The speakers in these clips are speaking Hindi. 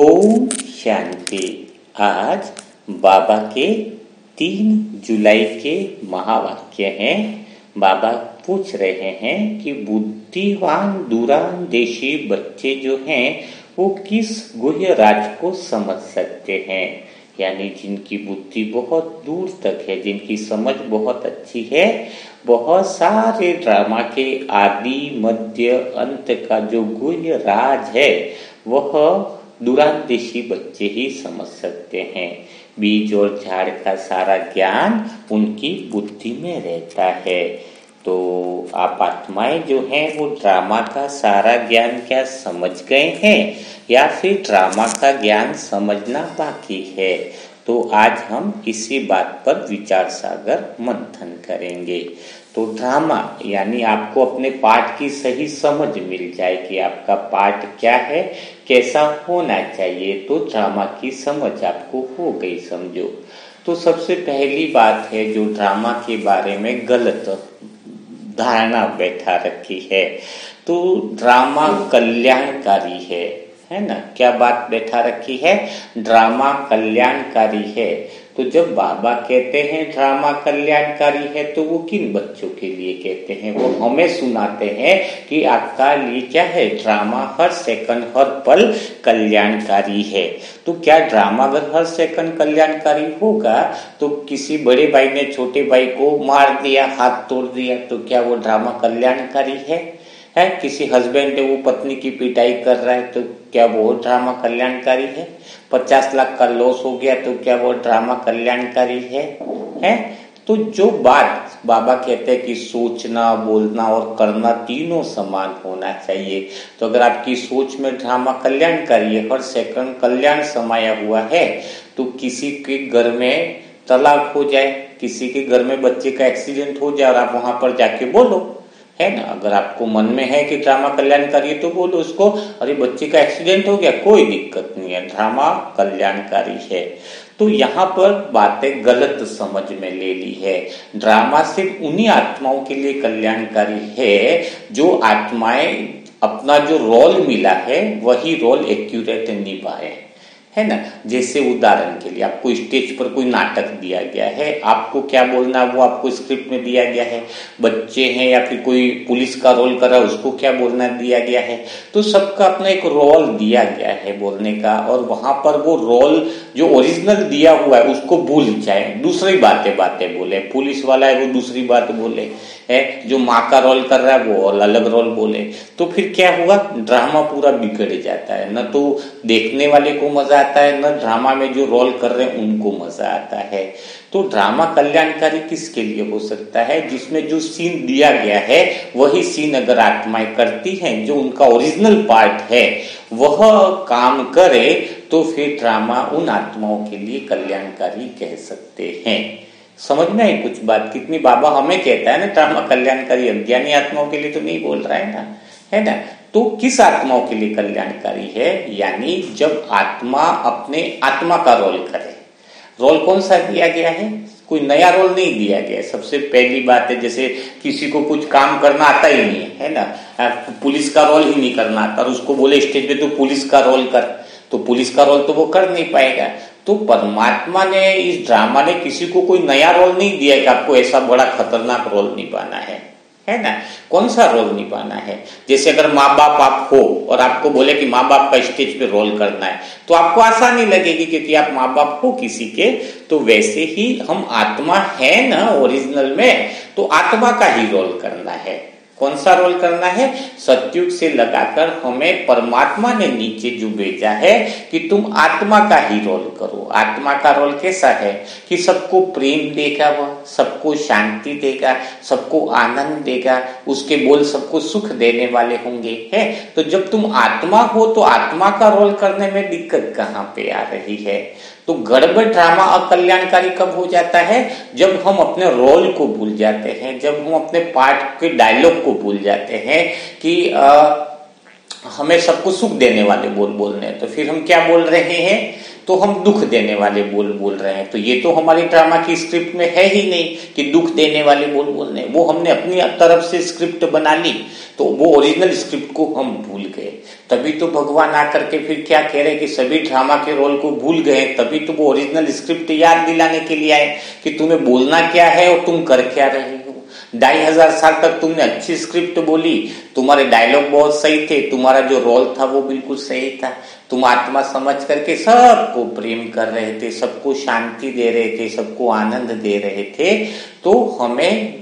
ओम शांति। आज बाबा के 3 जुलाई के महावाक्य हैं। बाबा पूछ रहे हैं कि बुद्धिवान दूरंदेशी बच्चे जो हैं वो किस गुह्य राज को समझ सकते हैं, यानी जिनकी बुद्धि बहुत दूर तक है, जिनकी समझ बहुत अच्छी है, बहुत सारे ड्रामा के आदि मध्य अंत का जो गुह्य राज है वह दूरंदेशी बच्चे ही समझ सकते हैं। बीज और झाड़ का सारा ज्ञान उनकी बुद्धि में रहता है। तो आप आत्माएं जो हैं वो ड्रामा का सारा ज्ञान क्या समझ गए हैं या फिर ड्रामा का ज्ञान समझना बाकी है? तो आज हम इसी बात पर विचार सागर मंथन करेंगे। तो ड्रामा यानी आपको अपने पाठ की सही समझ मिल जाए कि आपका पाठ क्या है, कैसा होना चाहिए। तो ड्रामा की समझ आपको हो गई समझो। तो सबसे पहली बात है जो ड्रामा के बारे में गलत धारणा बैठा रखी है, तो ड्रामा कल्याणकारी है ना। क्या बात बैठा रखी है? ड्रामा कल्याणकारी है। तो जब बाबा कहते हैं ड्रामा कल्याणकारी है तो वो किन बच्चों के लिए कहते हैं? वो हमें सुनाते हैं कि आपका लिए क्या है, ड्रामा हर सेकंड हर पल कल्याणकारी है। तो क्या ड्रामा अगर हर सेकंड कल्याणकारी होगा तो किसी बड़े भाई ने छोटे भाई को मार दिया, हाथ तोड़ दिया, तो क्या वो ड्रामा कल्याणकारी है? किसी हस्बैंड ने वो पत्नी की पिटाई कर रहा है तो क्या वो ड्रामा कल्याणकारी है? 50 लाख का लॉस हो गया तो क्या वो ड्रामा कल्याणकारी है? तो जो बात बाबा कहते हैं कि सोचना, बोलना और करना तीनों समान होना चाहिए। तो अगर आपकी सोच में ड्रामा कल्याणकारी है, हर सेकंड कल्याण समाया हुआ है, तो किसी के घर में तलाक हो जाए, किसी के घर में बच्चे का एक्सीडेंट हो जाए और आप वहां पर जाके बोलो, है ना। अगर आपको मन में है कि ड्रामा कल्याणकारी है तो बोलो उसको, अरे बच्चे का एक्सीडेंट हो गया, कोई दिक्कत नहीं है, ड्रामा कल्याणकारी है। तो यहाँ पर बातें गलत समझ में ले ली है। ड्रामा सिर्फ उन्हीं आत्माओं के लिए कल्याणकारी है जो आत्माएं अपना जो रोल मिला है वही रोल एक्यूरेट निभाए, है ना। जैसे उदाहरण के लिए आपको स्टेज पर कोई नाटक दिया गया है, आपको क्या बोलना है वो आपको स्क्रिप्ट में दिया गया है। बच्चे हैं या फिर कोई पुलिस का रोल कर रहा है, उसको क्या बोलना दिया गया है। तो सबका अपना एक रोल दिया गया है बोलने का, और वहां पर वो रोल जो ओरिजिनल दिया हुआ है उसको भूल जाए, दूसरी बातें बोले। पुलिस वाला है वो दूसरी बात बोले, है जो माँ का रोल कर रहा है वो अलग रोल बोले, तो फिर क्या हुआ, ड्रामा पूरा बिगड़ जाता है। न तो देखने वाले को मजा आता है, न ड्रामा में जो रोल कर रहे हैं उनको मजा आता है। तो ड्रामा कल्याणकारी किसके लिए हो सकता है? जिसमें जो सीन दिया गया है वही सीन अगर आत्माएं करती हैं, जो उनका ओरिजिनल पार्ट है वह काम करे, तो फिर ड्रामा उन आत्माओं के लिए कल्याणकारी कह सकते हैं। समझ में आई कुछ बात? कितनी बाबा हमें कहता है ना ड्रामा कल्याणकारी, अज्ञानी आत्माओं के लिए तो नहीं बोल रहा है ना, है ना। तो किस आत्माओं के लिए कल्याणकारी है? यानी जब आत्मा अपने आत्मा का रोल करे। रोल कौन सा दिया गया है? कोई नया रोल नहीं दिया गया है। सबसे पहली बात है, जैसे किसी को कुछ काम करना आता ही नहीं है ना, पुलिस का रोल ही नहीं करना आता और उसको बोले स्टेज पे तो पुलिस का रोल कर, तो पुलिस का रोल तो वो कर नहीं पाएगा। तो परमात्मा ने, इस ड्रामा ने किसी को कोई नया रोल नहीं दिया कि आपको ऐसा बड़ा खतरनाक रोल निभाना है ना। कौन सा रोल निभाना है? जैसे अगर माँ बाप आप हो और आपको बोले कि माँ बाप का स्टेज पे रोल करना है, तो आपको आसानी लगेगी क्योंकि आप माँ बाप हो किसी के। तो वैसे ही हम आत्मा है ना ओरिजिनल में, तो आत्मा का ही रोल करना है। कौन सा रोल करना है? सतयुग से लगाकर हमें परमात्मा ने नीचे जो भेजा है कि तुम आत्मा का ही रोल करो। आत्मा का रोल कैसा है कि सबको प्रेम देगा, वह सबको शांति देगा, सबको आनंद देगा, उसके बोल सबको सुख देने वाले होंगे, है। तो जब तुम आत्मा हो तो आत्मा का रोल करने में दिक्कत कहाँ पे आ रही है? तो गड़बड़ ड्रामा अकल्याणकारी कब हो जाता है? जब हम अपने रोल को भूल जाते हैं, जब हम अपने पार्ट के डायलॉग को भूल जाते हैं कि हमें सबको सुख देने वाले बोल बोलने हैं, तो फिर हम क्या बोल रहे हैं? तो हम दुख देने वाले बोल रहे हैं। तो ये तो हमारी ड्रामा की स्क्रिप्ट में है ही नहीं कि दुख देने वाले बोलने, वो हमने अपनी तरफ से स्क्रिप्ट बना ली। तो तो वो ओरिजिनल स्क्रिप्ट को हम भूल गए। तभी तो भगवान आकर के फिर क्या कह रहे कि सभी ड्रामा के रोल को भूल गए। तभी तो वो ओरिजिनल स्क्रिप्ट याद दिलाने के लिए आए कि तुम्हें बोलना क्या है और तुम कर क्या रहे हो। 2500 साल तक तुमने अच्छी स्क्रिप्ट बोली, तुम्हारे डायलॉग बहुत सही थे, तुम्हारा जो रोल था वो बिल्कुल सही था, तुम आत्मा समझ करके सबको प्रेम कर रहे थे, सबको शांति दे रहे थे, सबको आनंद दे रहे थे। तो हमें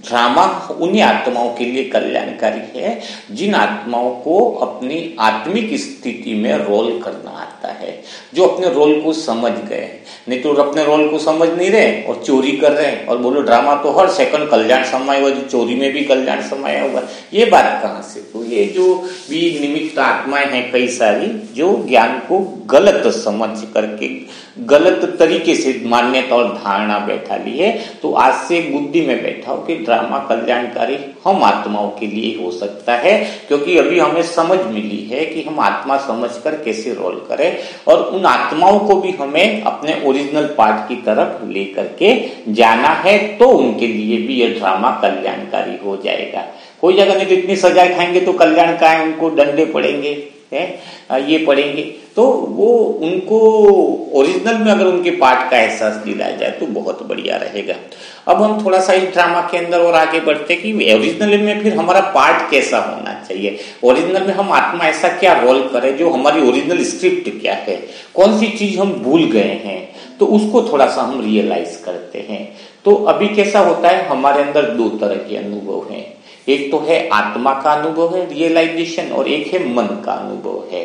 ड्रामा उन्हीं आत्माओं के लिए कल्याणकारी है जिन आत्माओं को अपनी आत्मिक स्थिति में रोल करना आता है, जो अपने रोल को समझ गए। नहीं तो अपने रोल को समझ नहीं रहे और चोरी कर रहे हैं और बोलो ड्रामा तो हर सेकंड कल्याण समाया हुआ, चोरी में भी कल्याण समाया हुआ। ये बात कहाँ से? तो ये जो भी निमित्त आत्माएं हैं कई सारी, जो ज्ञान को गलत समझ करके गलत तरीके से मान्यता और धारणा बैठा ली है। तो आज से बुद्धि में बैठाओ कि ड्रामा कल्याणकारी हम आत्माओं के लिए हो सकता है, क्योंकि अभी हमें समझ मिली है कि हम आत्मा समझकर कैसे रोल करें और उन आत्माओं को भी हमें अपने ओरिजिनल पार्ट की तरफ लेकर के जाना है। तो उनके लिए भी यह ड्रामा कल्याणकारी हो जाएगा। कोई जगह नहीं तो इतनी सजा खाएंगे तो कल्याण का है, उनको डंडे पड़ेंगे, ये पड़ेंगे। तो वो उनको ओरिजिनल में अगर उनके पार्ट का एहसास दिलाया जाए तो बहुत बढ़िया रहेगा। अब हम थोड़ा सा इस ड्रामा के अंदर और आगे बढ़ते कि ओरिजिनल में फिर हमारा पार्ट कैसा होना चाहिए। ओरिजिनल में हम आत्मा ऐसा क्या रोल करें, जो हमारी ओरिजिनल स्क्रिप्ट क्या है, कौन सी चीज हम भूल गए हैं, तो उसको थोड़ा सा हम रियलाइज करते हैं। तो अभी कैसा होता है, हमारे अंदर दो तरह के अनुभव हैं। एक तो है आत्मा का अनुभव है रियलाइजेशन, और एक है मन का अनुभव है।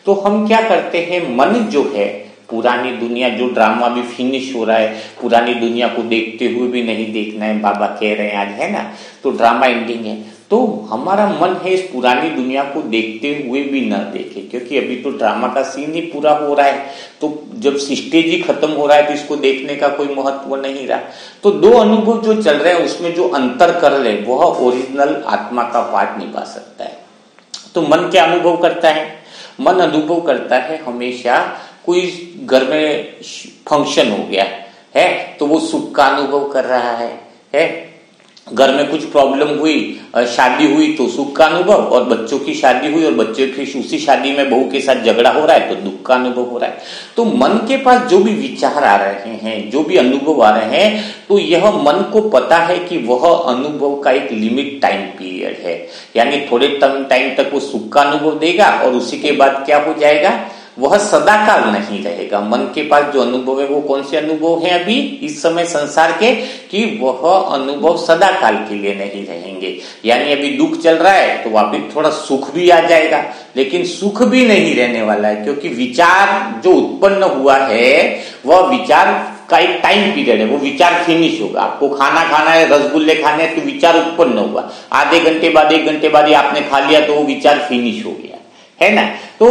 तो हम क्या करते हैं, मन जो है पुरानी दुनिया, जो ड्रामा भी फिनिश हो रहा है, पुरानी दुनिया को देखते हुए भी नहीं देखना है, बाबा कह रहे हैं आज, है ना, तो ड्रामा एंडिंग है। तो हमारा मन है इस पुरानी दुनिया को देखते हुए भी न देखे, क्योंकि अभी तो ड्रामा का सीन ही पूरा हो रहा है। तो जब स्टेज ही खत्म हो रहा है तो इसको देखने का कोई महत्व नहीं रहा। तो दो अनुभव जो चल रहे हैं उसमें जो अंतर कर ले वह ओरिजिनल आत्मा का पार्ट निभा सकता है। तो मन क्या अनुभव करता है? मन अनुभव करता है हमेशा कोई घर में फंक्शन हो गया है तो वो सुख का अनुभव कर रहा है। घर में कुछ प्रॉब्लम हुई, शादी हुई तो सुख का अनुभव, और बच्चों की शादी हुई और बच्चों की उसी शादी में बहू के साथ झगड़ा हो रहा है तो दुख का अनुभव हो रहा है। तो मन के पास जो भी विचार आ रहे हैं, जो भी अनुभव आ रहे हैं, तो यह मन को पता है कि वह अनुभव का एक लिमिट टाइम पीरियड है, यानी थोड़े टाइम तक वो सुख का अनुभव देगा और उसी के बाद क्या हो जाएगा, वह सदाकाल नहीं रहेगा। मन के पास जो अनुभव है वो कौन से अनुभव हैं अभी इस समय संसार के, कि वह अनुभव सदाकाल के लिए नहीं रहेंगे। यानी अभी दुख चल रहा है तो वापिस थोड़ा सुख भी आ जाएगा, लेकिन सुख भी नहीं रहने वाला है, क्योंकि विचार जो उत्पन्न हुआ है वह विचार का एक टाइम पीरियड है, वो विचार फिनिश होगा। आपको खाना खाना है, रसगुल्ले खाने हैं तो विचार उत्पन्न हुआ, आधे घंटे बाद 1 घंटे बाद आपने खा लिया तो वो विचार फिनिश हो गया, है ना। तो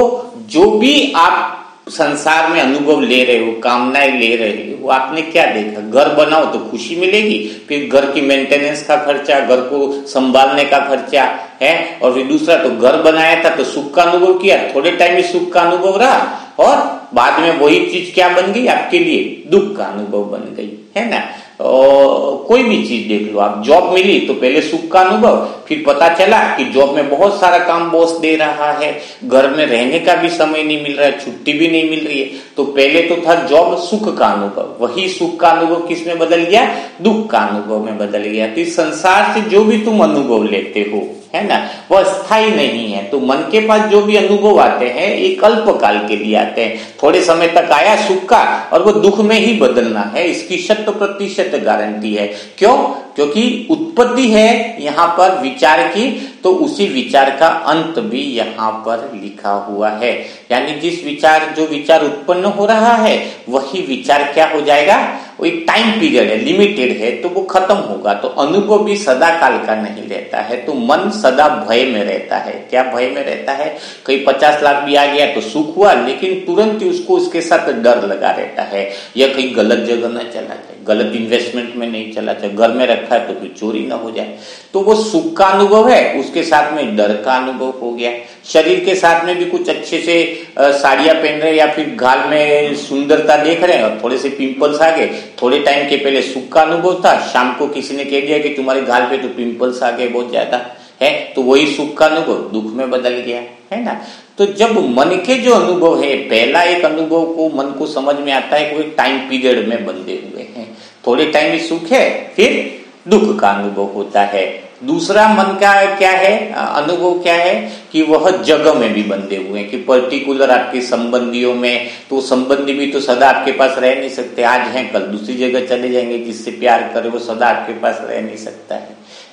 जो भी आप संसार में अनुभव ले रहे हो, कामनाएं ले रहे हो, वो आपने क्या देखा, घर बनाओ तो खुशी मिलेगी, फिर घर की मेंटेनेंस का खर्चा, घर को संभालने का खर्चा है, और फिर दूसरा तो घर बनाया था तो सुख का अनुभव किया, थोड़े टाइम में सुख का अनुभव रहा और बाद में वही चीज क्या बन गई आपके लिए, दुख का अनुभव बन गई, है ना। कोई भी चीज देख लो आप, जॉब मिली तो पहले सुख का अनुभव, फिर पता चला कि जॉब में बहुत सारा काम बॉस दे रहा है, घर में रहने का भी समय नहीं मिल रहा है, छुट्टी भी नहीं मिल रही है। तो पहले तो था जॉब सुख का अनुभव, वही सुख का अनुभव किस में बदल गया, दुख का अनुभव में बदल गया। तो इस संसार से जो भी तुम अनुभव लेते हो, है ना, वह स्थायी नहीं है। तो मन के पास जो भी अनुभव आते हैं एक अल्पकाल के लिए आते हैं, थोड़े समय तक आया सुख का और वो दुख में ही बदलना है, इसकी 100% गारंटी है। क्यों? क्योंकि उत्पत्ति है यहाँ पर विचार की, तो उसी विचार का अंत भी यहाँ पर लिखा हुआ है। यानी जो विचार उत्पन्न हो रहा है वही विचार क्या हो जाएगा, वो एक टाइम पीरियड है, लिमिटेड है, तो वो खत्म होगा। तो अनुभव भी सदा काल का नहीं रहता है। तो मन सदा भय में रहता है। क्या भय में रहता है? कहीं 50 लाख भी आ गया तो सुख हुआ, लेकिन तुरंत ही उसको उसके साथ डर लगा रहता है, या कहीं गलत जगह न चला जाए, गलत इन्वेस्टमेंट में नहीं चला जाए, घर में रखा है तो फिर चोरी ना हो जाए। तो वो सुख का अनुभव है, उसके साथ में डर का अनुभव हो गया। शरीर के साथ में भी कुछ अच्छे से साड़ियां पहन रहे या फिर गाल में सुंदरता देख रहे हैं और थोड़े से पिंपल्स आ गए, थोड़े टाइम के पहले सुख का अनुभव था, शाम को किसी ने कह दिया कि तुम्हारे गाल पे तो पिंपल्स आ गए बहुत ज्यादा, है, तो वही सुख का अनुभव दुख में बदल गया, है ना। तो जब मन के जो अनुभव है, पहला एक अनुभव को मन को समझ में आता है कि टाइम पीरियड में बंधे हुए हैं, थोड़े टाइम में सुख है, फिर दुख का अनुभव होता है। दूसरा मन का क्या है अनुभव, क्या है कि वह जगह में भी बंधे हुए हैं, कि पर्टिकुलर आपके संबंधियों में, तो संबंधी भी तो सदा आपके पास रह नहीं सकते, आज हैं कल दूसरी जगह चले जाएंगे, जिससे प्यार करे वो सदा आपके पास रह नहीं सकता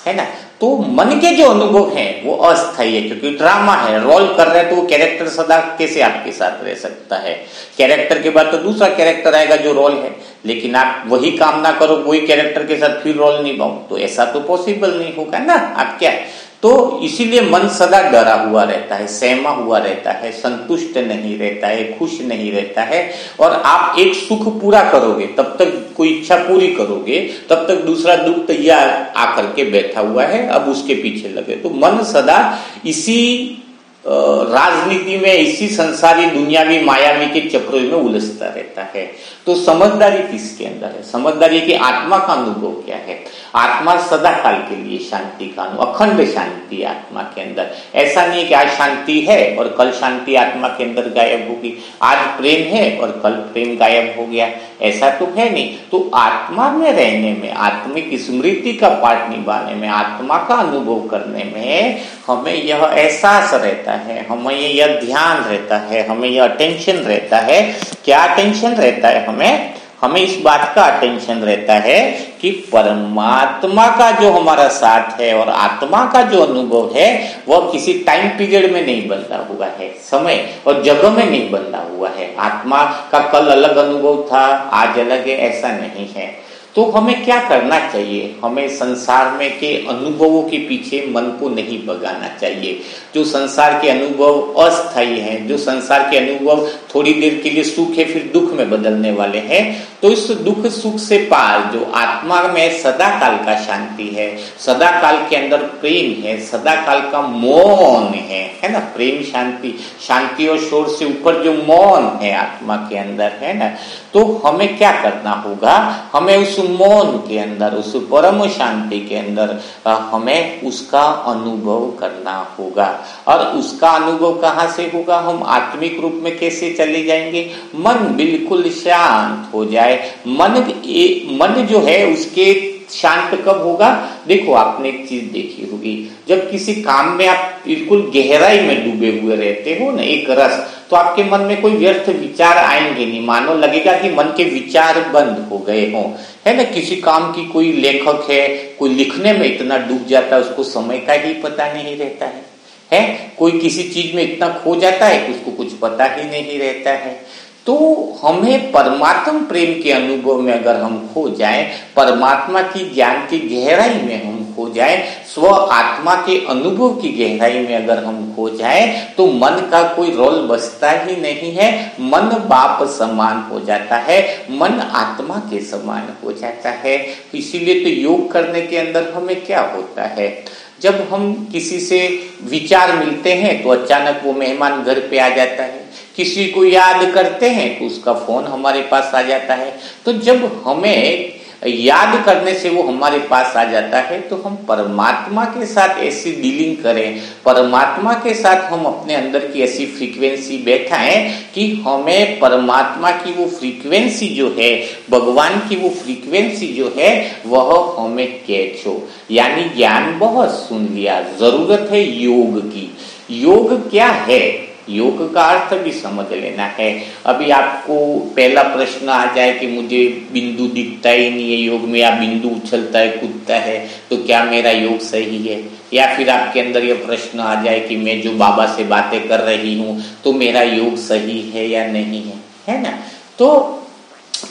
है ना। तो मन के जो अनुभव हैं वो अस्थायी है, क्योंकि ड्रामा है, रोल कर रहे हैं, तो वो कैरेक्टर सदा कैसे आपके साथ रह सकता है। कैरेक्टर के बाद तो दूसरा कैरेक्टर आएगा जो रोल है, लेकिन आप वही काम ना करो, वही कैरेक्टर के साथ फिर रोल निभाओ, तो ऐसा तो पॉसिबल नहीं होगा ना। आप क्या, तो इसीलिए मन सदा डरा हुआ रहता है, सहमा हुआ रहता है, संतुष्ट नहीं रहता है, खुश नहीं रहता है। और आप एक सुख पूरा करोगे, तब तक कोई इच्छा पूरी करोगे, तब तक दूसरा दुख तैयार आकर के बैठा हुआ है, अब उसके पीछे लगे। तो मन सदा इसी राजनीति में, इसी संसारी दुनियावी मायावी के चक्रों में उलझता रहता है। तो समझदारी किसके अंदर है? समझदारी की आत्मा का अनुभव क्या है? आत्मा सदा काल के लिए शांति का अनुभव, अखंड शांति आत्मा के अंदर। ऐसा नहीं है कि आज शांति है और कल शांति आत्मा के अंदर गायब होगी, आज प्रेम है और कल प्रेम गायब हो गया, ऐसा तो है नहीं। तो आत्मा में रहने में, आत्मिक स्मृति का पाठ निभाने में, आत्मा का अनुभव करने में हमें यह एहसास रहता है, हमें यह ध्यान रहता है, हमें यह अटेंशन रहता है। क्या अटेंशन रहता है? हमें इस बात का अटेंशन रहता है कि परमात्मा का जो हमारा साथ है और आत्मा का जो अनुभव है वह किसी टाइम पीरियड में नहीं बदला हुआ है, समय और जगह में नहीं बदला हुआ है। आत्मा का कल अलग अनुभव था, आज अलग है, ऐसा नहीं है। तो हमें क्या करना चाहिए? हमें संसार में के अनुभवों के पीछे मन को नहीं भगाना चाहिए। जो संसार के अनुभव अस्थायी हैं, जो संसार के अनुभव थोड़ी देर के लिए सुख है फिर दुख में बदलने वाले हैं, तो इस दुख सुख से पार जो आत्मा में सदा काल का शांति है, सदा काल के अंदर प्रेम है, सदा काल का मौन है ना। प्रेम शांति, शांति और शोर से ऊपर जो मौन है आत्मा के अंदर, है ना। तो हमें क्या करना होगा? हमें उस मौन के अंदर, उस परम शांति के अंदर हमें उसका अनुभव करना होगा। और उसका अनुभव कहाँ से होगा? हम आत्मिक रूप में कैसे चले जाएंगे? मन बिल्कुल शांत हो जाए। मन जो है उसके शांत कब होगा? देखो, आपने एक चीज देखी होगी, जब किसी काम में आप बिल्कुल गहराई में डूबे हुए रहते हो ना, एक रस, तो आपके मन में कोई व्यर्थ विचार आएंगे नहीं, मानो लगेगा कि मन के विचार बंद हो गए हों, है ना। किसी काम की कोई लेखक है, कोई लिखने में इतना डूब जाता है उसको समय का ही पता नहीं रहता है। कोई किसी चीज में इतना खो जाता है कि उसको कुछ पता ही नहीं रहता है। तो हमें परमात्म प्रेम के अनुभव में अगर हम खो जाएं, परमात्मा की ज्ञान की गहराई में हम खो जाएं, स्व आत्मा के अनुभव की गहराई में अगर हम खो जाएं, तो मन का कोई रोल बचता ही नहीं है। मन बाप समान हो जाता है, मन आत्मा के समान हो जाता है। इसीलिए तो योग करने के अंदर हमें क्या होता है, जब हम किसी से विचार मिलते हैं तो अचानक वो मेहमान घर पे आ जाता है, किसी को याद करते हैं तो उसका फोन हमारे पास आ जाता है। तो जब हमें याद करने से वो हमारे पास आ जाता है, तो हम परमात्मा के साथ ऐसी डीलिंग करें, परमात्मा के साथ हम अपने अंदर की ऐसी फ्रीक्वेंसी बैठाएं कि हमें परमात्मा की वो फ्रीक्वेंसी जो है, भगवान की वो फ्रीक्वेंसी जो है वह हमें कैच हो। यानी ज्ञान बहुत सुन लिया, जरूरत है योग की। योग क्या है? योग का अर्थ भी समझ लेना है। अभी आपको पहला प्रश्न आ जाए कि मुझे बिंदु दिखता ही नहीं है योग में, या बिंदु उछलता है कूदता है, तो क्या मेरा योग सही है? या फिर आपके अंदर यह प्रश्न आ जाए कि मैं जो बाबा से बातें कर रही हूँ तो मेरा योग सही है या नहीं है ना। तो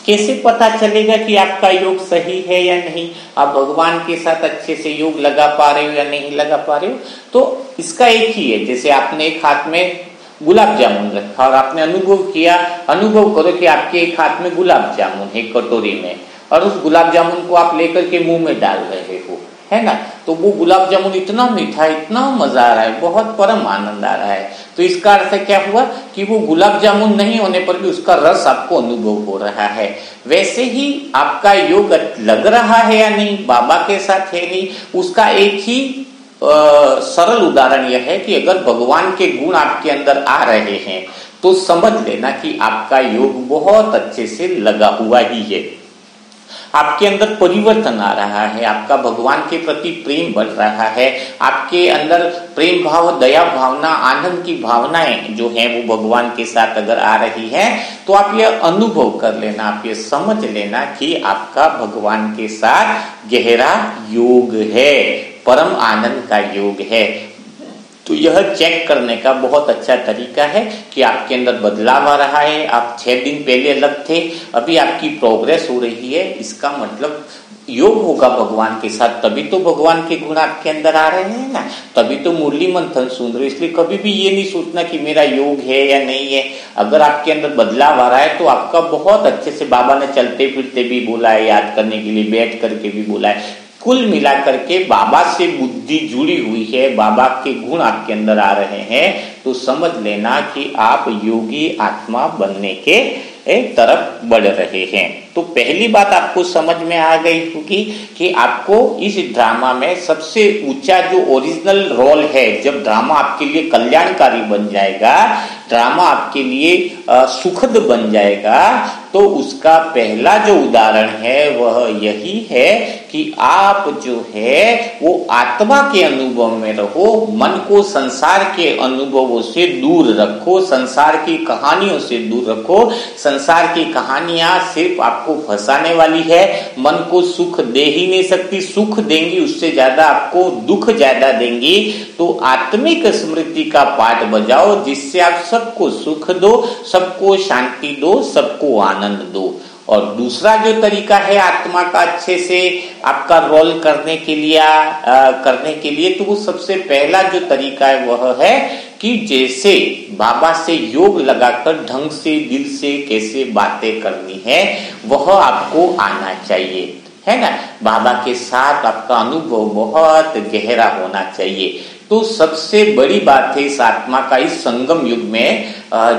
कैसे पता चलेगा कि आपका योग सही है या नहीं? आप भगवान के साथ अच्छे से योग लगा पा रहे हो या नहीं लगा पा रहे हो? तो इसका एक ही है, जैसे आपने एक हाथ में गुलाब जामुन रखा और आपने अनुभव किया, अनुभव करो कि आपके एक हाथ में गुलाब जामुन है कटोरी में, और उस गुलाब जामुन को आप लेकर के मुंह में डाल रहे हो, है ना। तो वो गुलाब जामुन इतना मीठा, इतना मजा आ रहा है, बहुत परम आनंद आ रहा है। तो इसका अर्थ क्या हुआ कि वो गुलाब जामुन नहीं होने पर भी उसका रस आपको अनुभव हो रहा है। वैसे ही आपका योग लग रहा है या नहीं, बाबा के साथ है नहीं, उसका एक ही सरल उदाहरण यह है कि अगर भगवान के गुण आपके अंदर आ रहे हैं तो समझ लेना कि आपका योग बहुत अच्छे से लगा हुआ ही है। आपके अंदर परिवर्तन आ रहा है, आपका भगवान के प्रति प्रेम बढ़ रहा है, आपके अंदर प्रेम भाव, दया भावना, आनंद की भावनाएं जो हैं वो भगवान के साथ अगर आ रही हैं तो आप ये अनुभव कर लेना, आप ये समझ लेना कि आपका भगवान के साथ गहरा योग है, परम आनंद का योग है। तो यह चेक करने का बहुत अच्छा तरीका है कि आपके अंदर बदलाव आ रहा है। आप 6 दिन पहले अलग थे, अभी आपकी प्रोग्रेस हो रही है, इसका मतलब योग होगा भगवान के साथ, तभी तो भगवान के गुण आपके अंदर आ रहे हैं ना, तभी तो मुरली मंथन सुन रहे हो। इसलिए कभी भी ये नहीं सोचना कि मेरा योग है या नहीं है। अगर आपके अंदर बदलाव आ रहा है तो आपका बहुत अच्छे से, बाबा ने चलते फिरते भी बोला है, याद करने के लिए बैठ करके भी बोला है, कुल मिलाकर के बाबा से बुद्धि जुड़ी हुई है, बाबा के गुण आपके अंदर आ रहे हैं, तो समझ लेना कि आप योगी आत्मा बनने के तरफ बढ़ रहे हैं। तो पहली बात आपको समझ में आ गई होगी कि आपको इस ड्रामा में सबसे ऊंचा जो ओरिजिनल रोल है, जब ड्रामा आपके लिए कल्याणकारी बन जाएगा, ड्रामा आपके लिए सुखद बन जाएगा, तो उसका पहला जो उदाहरण है वह यही है कि आप जो है वो आत्मा के अनुभव में रहो, मन को संसार के अनुभवों से दूर रखो, संसार की कहानियों से दूर रखो। संसार की कहानियां सिर्फ आपको फंसाने वाली है, मन को सुख दे ही नहीं सकती, सुख देंगी उससे ज्यादा आपको दुख ज्यादा देंगी। तो आत्मिक स्मृति का पाठ बजाओ, जिससे आप सबको सुख दो, सबको शांति दो, सबको आनंद दो। और दूसरा जो तरीका है आत्मा का अच्छे से आपका रोल करने के लिए तो वो सबसे पहला जो तरीका है वह है कि जैसे बाबा से योग लगाकर ढंग से दिल से कैसे बातें करनी है वह आपको आना चाहिए, है ना। बाबा के साथ आपका अनुभव बहुत गहरा होना चाहिए। तो सबसे बड़ी बात है इस आत्मा का, इस संगम युग में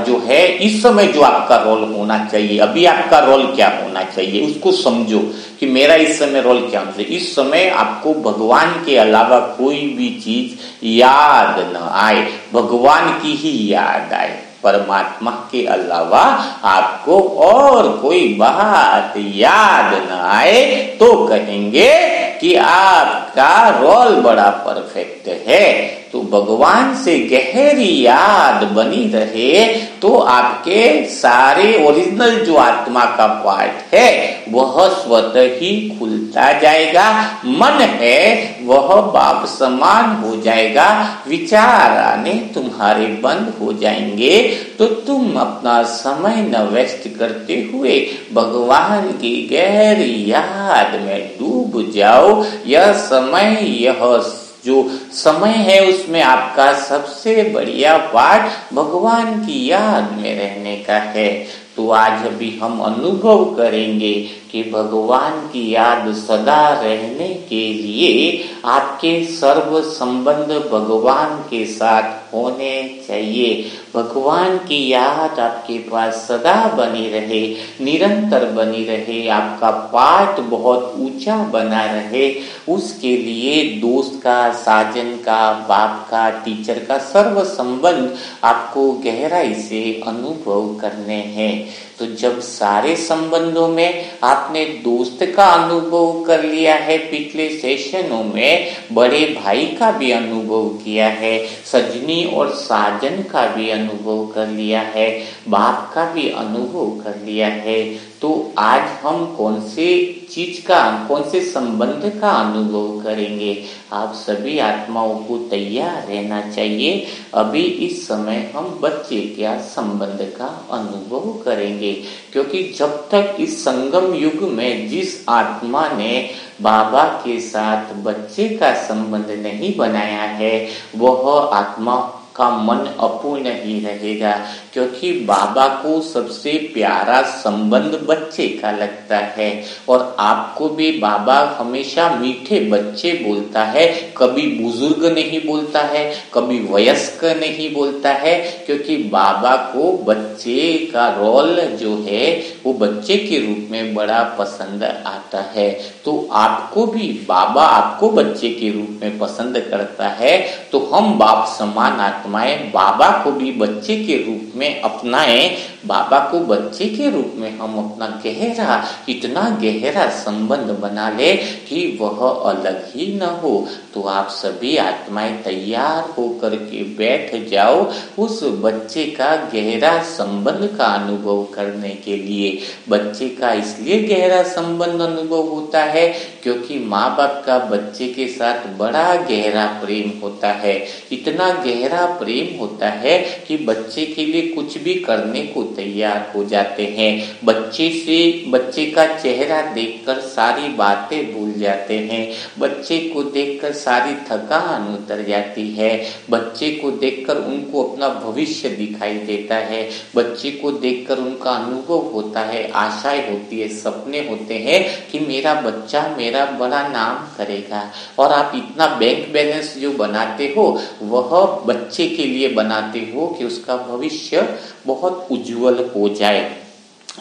जो है इस समय जो आपका रोल होना चाहिए, अभी आपका रोल क्या होना चाहिए उसको समझो कि मेरा इस समय रोल क्या होना चाहिए। इस समय आपको भगवान के अलावा कोई भी चीज याद न आए, भगवान की ही याद आए, परमात्मा के अलावा आपको और कोई बात याद न आए तो कहेंगे कि आपका रोल बड़ा परफेक्ट है। तो भगवान से गहरी याद बनी रहे तो आपके सारे ओरिजिनल जो आत्मा का पार्ट है वह स्वतः ही खुलता जाएगा। मन है वह बाप समान हो जाएगा, विचार आने तुम्हारे बंद हो जाएंगे। तो तुम अपना समय न वेस्ट करते हुए भगवान की गहरी याद में डूब जाओ। यह समय, यह जो समय है उसमें आपका सबसे बढ़िया पार्ट भगवान की याद में रहने का है। तो आज अभी हम अनुभव करेंगे कि भगवान की याद सदा रहने के लिए आपके सर्व संबंध भगवान के साथ होने चाहिए। भगवान की याद आपके पास सदा बनी रहे, निरंतर बनी रहे, आपका पाठ बहुत ऊंचा बना रहे, उसके लिए दोस्त का, साजन का, बाप का, टीचर का सर्व संबंध आपको गहराई से अनुभव करने हैं। तो जब सारे संबंधों में आपने दोस्त का अनुभव कर लिया है, पिछले सेशनों में बड़े भाई का भी अनुभव किया है, सजनी और साजन का भी अनुभव कर लिया है, बाप का भी अनुभव कर लिया है, तो आज हम कौन से चीज का, कौन से संबंध का अनुभव करेंगे? आप सभी आत्माओं को तैयार रहना चाहिए। अभी इस समय हम बच्चे के संबंध का अनुभव करेंगे, क्योंकि जब तक इस संगम युग में जिस आत्मा ने बाबा के साथ बच्चे का संबंध नहीं बनाया है वह आत्मा का मन अपूर्ण ही रहेगा, क्योंकि बाबा को सबसे प्यारा संबंध बच्चे का लगता है। और आपको भी बाबा हमेशा मीठे बच्चे बोलता है, कभी बुजुर्ग नहीं बोलता है, कभी वयस्क नहीं बोलता है, क्योंकि बाबा को बच्चे का रोल जो है वो बच्चे के रूप में बड़ा पसंद आता है। तो आपको भी बाबा आपको बच्चे के रूप में पसंद करता है, तो हम बाप समान आत्माएं बाबा को भी बच्चे के रूप में अपनाएं, बाबा को बच्चे के रूप में हम अपना गहरा, इतना गहरा संबंध बना ले कि वह अलग ही न हो। तो आप सभी आत्माएं तैयार होकर के बैठ जाओ उस बच्चे का गहरा संबंध का अनुभव करने के लिए। बच्चे का इसलिए गहरा संबंध अनुभव होता है क्योंकि माँ बाप का बच्चे के साथ बड़ा गहरा प्रेम होता है। इतना गहरा प्रेम होता है कि बच्चे के लिए कुछ भी करने को तैयार हो जाते हैं। बच्चे का चेहरा देखकर सारी बातें भूल जाते हैं। बच्चे को देखकर सारी थकान उतर जाती है। बच्चे को देखकर उनको अपना भविष्य दिखाई देता है। बच्चे को देखकर उनका अनुभव होता है, आशाएं होती है, सपने होते हैं कि मेरा बच्चा मेरा बड़ा नाम करेगा। और आप इतना बैंक बैलेंस जो बनाते हो वह बच्चे के लिए बनाते हो कि उसका भविष्य बहुत उज्जवल हो जाए।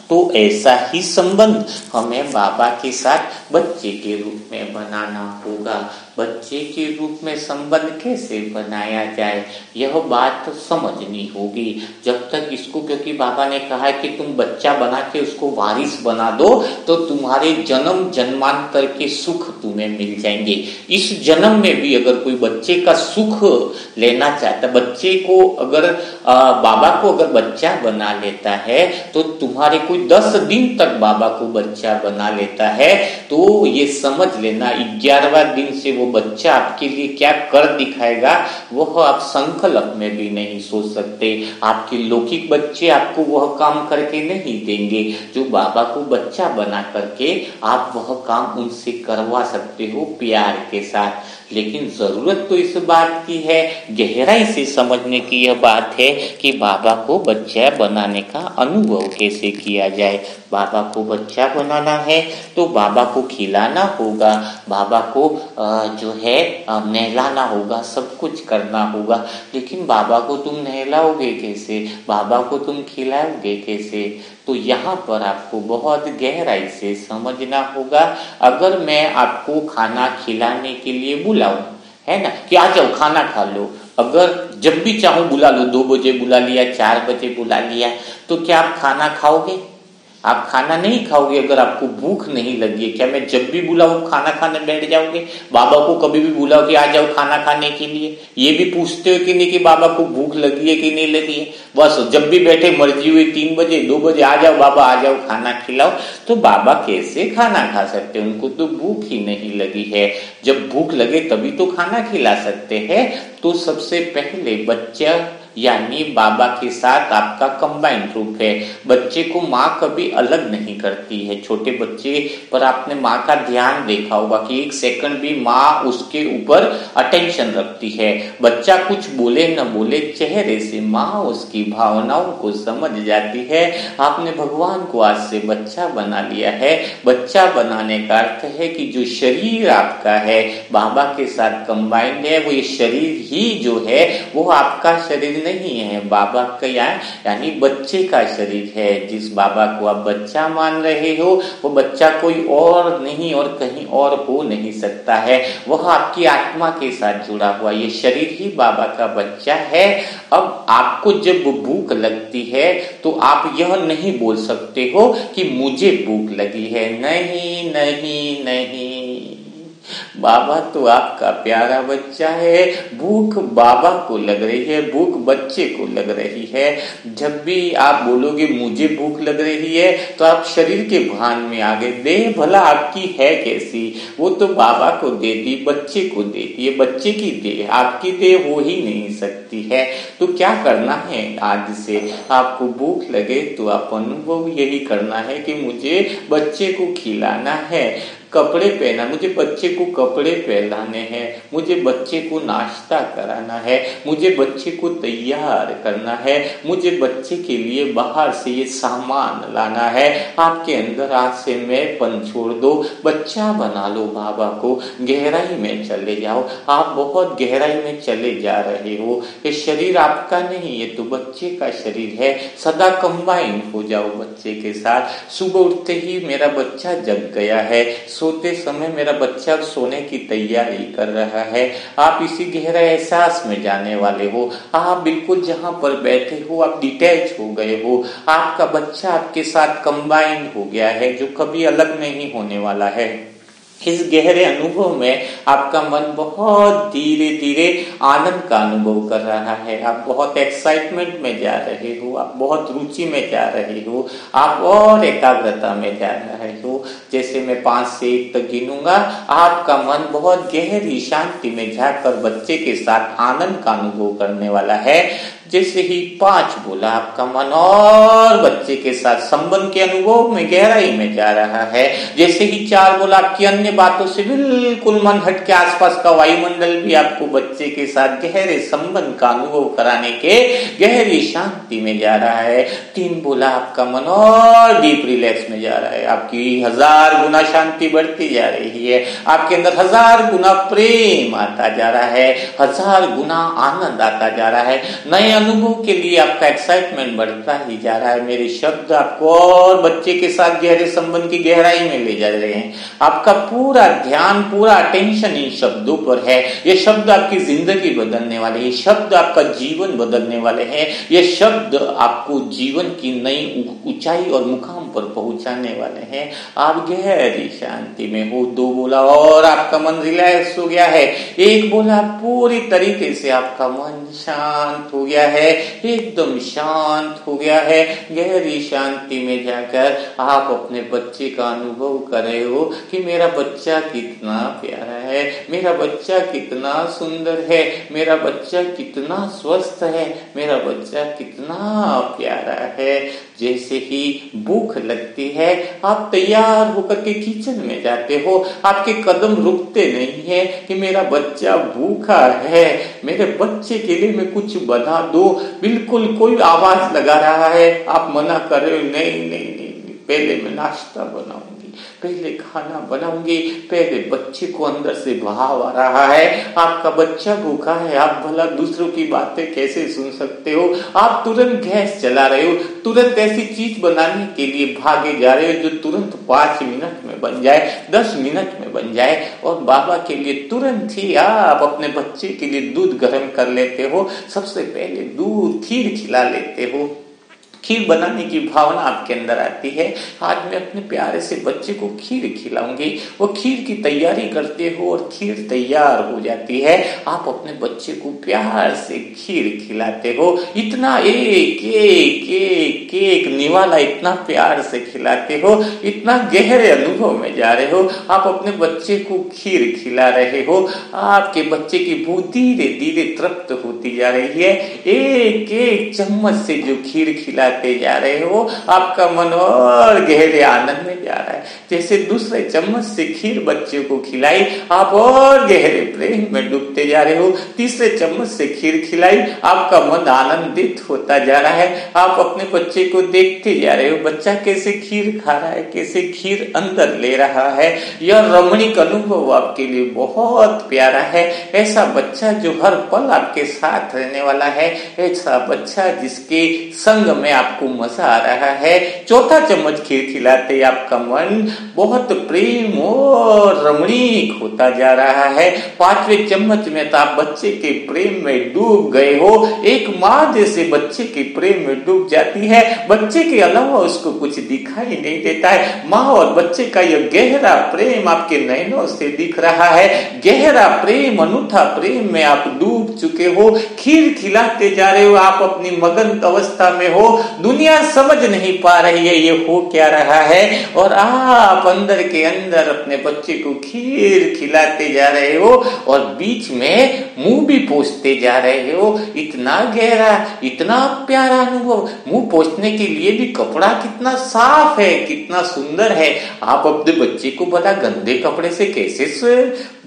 तो ऐसा ही संबंध हमें बाबा के साथ बच्चे के रूप में बनाना होगा। बच्चे के रूप में संबंध कैसे बनाया जाए, यह बात समझनी होगी। जब तक इसको, क्योंकि बाबा ने कहा है कि तुम बच्चा बना के उसको वारिस बना दो तो तुम्हारे जन्म जन्मांतर के सुख तुम्हें मिल जाएंगे। इस जन्म में भी अगर कोई बच्चे का सुख लेना चाहता, बच्चे को अगर बाबा को अगर बच्चा बना लेता है तो तुम्हारे कोई 10 दिन तक बाबा को बच्चा बना लेता है तो ये समझ लेना 11वां दिन से वो बच्चा आपके लिए क्या कर दिखाएगा वह आप संकल्प में भी नहीं सोच सकते। आपके लौकिक बच्चे आपको वह काम करके नहीं देंगे जो बाबा को बच्चा बना करके आप वह काम उनसे करवा सकते हो प्यार के साथ। लेकिन जरूरत तो इस बात की है, गहराई से समझने की यह बात है कि बाबा को बच्चा बनाने का अनुभव कैसे किया जाए। बाबा को बच्चा बनाना है तो बाबा को खिलाना होगा, बाबा को जो है नहलाना होगा, सब कुछ करना होगा। लेकिन बाबा को तुम नहलाओगे कैसे, बाबा को तुम खिलाओगे कैसे? तो यहाँ पर आपको बहुत गहराई से समझना होगा। अगर मैं आपको खाना खिलाने के लिए बुलाऊं, है ना, कि आ जाओ खाना खा लो, अगर जब भी चाहूं बुला लो, 2 बजे बुला लिया, 4 बजे बुला लिया, तो क्या आप खाना खाओगे? आप खाना नहीं खाओगे अगर आपको भूख नहीं लगी है। क्या मैं जब भी बुलाऊं खाना खाने बैठ जाओगे? बाबा को कभी भी बुलाओ कि आ जाओ खाना खाने के लिए, ये भी पूछते हो कि नहीं कि बाबा को भूख लगी है कि नहीं लगी है? बस जब भी बैठे मर्जी हुई 3 बजे 2 बजे आ जाओ बाबा, आ जाओ खाना खिलाओ। तो बाबा कैसे खाना खा सकते? उनको तो भूख ही नहीं लगी है। जब भूख लगे तभी तो खाना खिला सकते हैं। तो सबसे पहले बच्चा यानी बाबा के साथ आपका कंबाइंड रूप है। बच्चे को माँ कभी अलग नहीं करती है। छोटे बच्चे पर आपने माँ का ध्यान देखा होगा कि 1 सेकंड भी माँ उसके ऊपर अटेंशन रखती है। बच्चा कुछ बोले न बोले, चेहरे से माँ उसकी भावनाओं को समझ जाती है। आपने भगवान को आज से बच्चा बना लिया है। बच्चा बनाने का अर्थ है कि जो शरीर आपका है बाबा के साथ कंबाइंड है, वो ये शरीर ही जो है वो आपका शरीर नहीं है, बाबा का यानी बच्चे का शरीर है। जिस बाबा को आप बच्चा मान रहे हो वो बच्चा कोई और नहीं और कहीं और हो नहीं सकता है, वह आपकी आत्मा के साथ जुड़ा हुआ ये शरीर ही बाबा का बच्चा है। अब आपको जब भूख लगती है तो आप यह नहीं बोल सकते हो कि मुझे भूख लगी है। नहीं नहीं नहीं, बाबा तो आपका प्यारा बच्चा है। भूख बाबा को लग रही है, भूख बच्चे को लग रही है। जब भी आप बोलोगे मुझे भूख लग रही है तो आप शरीर के भान में आ गए। देह भला आपकी है कैसी? वो तो बाबा को दे दी, बच्चे को दे दी। बच्चे की देह आपकी देह हो ही नहीं सकती। होती है। तो क्या करना है, आज से आपको भूख लगे तो आप अनुभव यही करना है कि मुझे बच्चे को खिलाना है, कपड़े पहना, मुझे बच्चे को कपड़े पहनाने हैं, मुझे बच्चे को नाश्ता कराना है, मुझे बच्चे को तैयार करना है, मुझे बच्चे के लिए बाहर से ये सामान लाना है। आपके अंदर आज से मैंपन छोड़ दो, बच्चा बना लो बाबा को, गहराई में चले जाओ। आप बहुत गहराई में चले जा रहे हो, ये शरीर आपका नहीं, ये तो बच्चे का शरीर है। सदा कंबाइन हो जाओ बच्चे के साथ। सुबह उठते ही मेरा बच्चा जग गया है, सोते समय मेरा बच्चा सोने की तैयारी कर रहा है। आप इसी गहरे एहसास में जाने वाले हो। आप बिल्कुल जहां पर बैठे हो आप डिटैच हो गए हो, आपका बच्चा आपके साथ कंबाइन हो गया है, जो कभी अलग नहीं होने वाला है। इस गहरे अनुभव में आपका मन बहुत धीरे धीरे आनंद का अनुभव कर रहा है। आप बहुत एक्साइटमेंट में जा रहे हो, आप बहुत रुचि में जा रहे हो, आप और एकाग्रता में जा रहे हो। जैसे मैं 5 से 1 तक गिनूंगा, आपका मन बहुत गहरी शांति में जाकर बच्चे के साथ आनंद का अनुभव करने वाला है। जैसे ही 5 बोला, आपका मन और बच्चे के साथ संबंध के अनुभव में गहराई में जा रहा है। जैसे ही 4 बोला, आपकी अन्य बातों से बिल्कुल मन हट के आसपास का वायुमंडल भी आपको बच्चे के साथ गहरे संबंध का अनुभव कराने के गहरी शांति में जा रहा है। 3 बोला, आपका मन और डीप रिलैक्स में जा रहा है। आपकी 1000 गुना शांति बढ़ती जा रही है, आपके अंदर 1000 गुना प्रेम आता जा रहा है, 1000 गुना आनंद आता जा रहा है। नए अनुभव के लिए आपका एक्साइटमेंट बढ़ता ही जा रहा है। मेरे शब्द आपको और बच्चे के साथ गहरे संबंध की गहराई में ले जा रहे हैं। आपका पूरा ध्यान, पूरा अटेंशन इन शब्दों पर है। ये शब्द आपकी जिंदगी बदलने वाले हैं, ये शब्द आपका जीवन बदलने वाले हैं, ये शब्द आपको जीवन की नई ऊंचाई और मुकाम पर पहुंचाने वाले हैं। आप गहरी शांति में हो। 2 बोला और आपका मन रिलैक्स हो गया है। 1 बोला, पूरी तरीके से आपका मन शांत हो गया है, एकदम शांत हो गया है। गहरी शांति में जाकर आप अपने बच्चे का अनुभव कर रहे हो कि मेरा बच्चा कितना प्यारा है, मेरा बच्चा कितना सुंदर है, मेरा बच्चा कितना स्वस्थ है, मेरा बच्चा कितना प्यारा है। जैसे ही भूख लगती है, आप तैयार होकर के किचन में जाते हो। आपके कदम रुकते नहीं है कि मेरा बच्चा भूखा है, मेरे बच्चे के लिए मैं कुछ बना दो। बिल्कुल कोई आवाज लगा रहा है, आप मना कर रहे हो, नहीं नहीं नहीं, पहले मैं नाश्ता बनाऊंगी, पहले खाना बनाऊंगी। पहले बच्चे को अंदर से भाव आ रहा है, आपका बच्चा भूखा है, आप भला दूसरों की बातें कैसे सुन सकते हो। आप तुरंत गैस चला रहे हो, तुरंत ऐसी चीज बनाने के लिए भागे जा रहे हो जो तुरंत 5 मिनट में बन जाए, 10 मिनट में बन जाए। और बाबा के लिए तुरंत ही आप अपने बच्चे के लिए दूध गर्म कर लेते हो। सबसे पहले दूध खीर खिला लेते हो। खीर बनाने की भावना आपके अंदर आती है, आज मैं अपने प्यारे से बच्चे को खीर खिलाऊंगी। वो खीर की तैयारी करते हो और खीर तैयार हो जाती है। आप अपने बच्चे को प्यार से खीर खिलाते हो, इतना एक एक एक एक निवाला इतना प्यार से खिलाते हो, इतना गहरे अनुभव में जा रहे हो। आप अपने बच्चे को खीर खिला रहे हो, आपके बच्चे की भूख धीरे धीरे तृप्त होती जा रही है। एक एक चम्मच से जो खीर खिला जा रहे हो, आपका मन और गहरे आनंद में जा रहा है। जैसे दूसरे चम्मच से खीर बच्चे को खिलाई, आप और गहरे प्रेम में डूबते जा रहे हो। तीसरे चम्मच से खीर खिलाई, आपका मन आनंदित होता जा रहा है। आप अपने बच्चे को देखते जा रहे हो, बच्चा कैसे खीर खा रहा है, कैसे खीर अंदर ले रहा है। यह रमणीक अनुभव आपके लिए बहुत प्यारा है। ऐसा बच्चा जो हर पल आपके साथ रहने वाला है, ऐसा बच्चा जिसके संग में आपको मजा आ रहा है। 4था चम्मच खीर खिलाते आपका मन बहुत प्रेम और रमणीक होता जा रहा है। 5वें चम्मच में तो आप बच्चे के प्रेम में डूब गए हो। एक माँ जैसे बच्चे के प्रेम में डूब जाती है, बच्चे के अलावा उसको कुछ दिखाई नहीं देता है। माँ और बच्चे का यह गहरा प्रेम आपके नैनों से दिख रहा है। गहरा प्रेम, अनूठा प्रेम में आप डूब चुके हो। खीर खिलाते जा रहे हो, आप अपनी मगन अवस्था में हो। दुनिया समझ नहीं पा रही है ये हो क्या रहा है, और आप अंदर के अंदर अपने बच्चे को खीर खिलाते जा रहे हो और बीच में मुंह भी पोंछते जा रहे हो। इतना गहरा, इतना प्यारा अनुभव। मुंह पोंछने के लिए भी कपड़ा कितना साफ है, कितना सुंदर है। आप अपने बच्चे को भला गंदे कपड़े से कैसे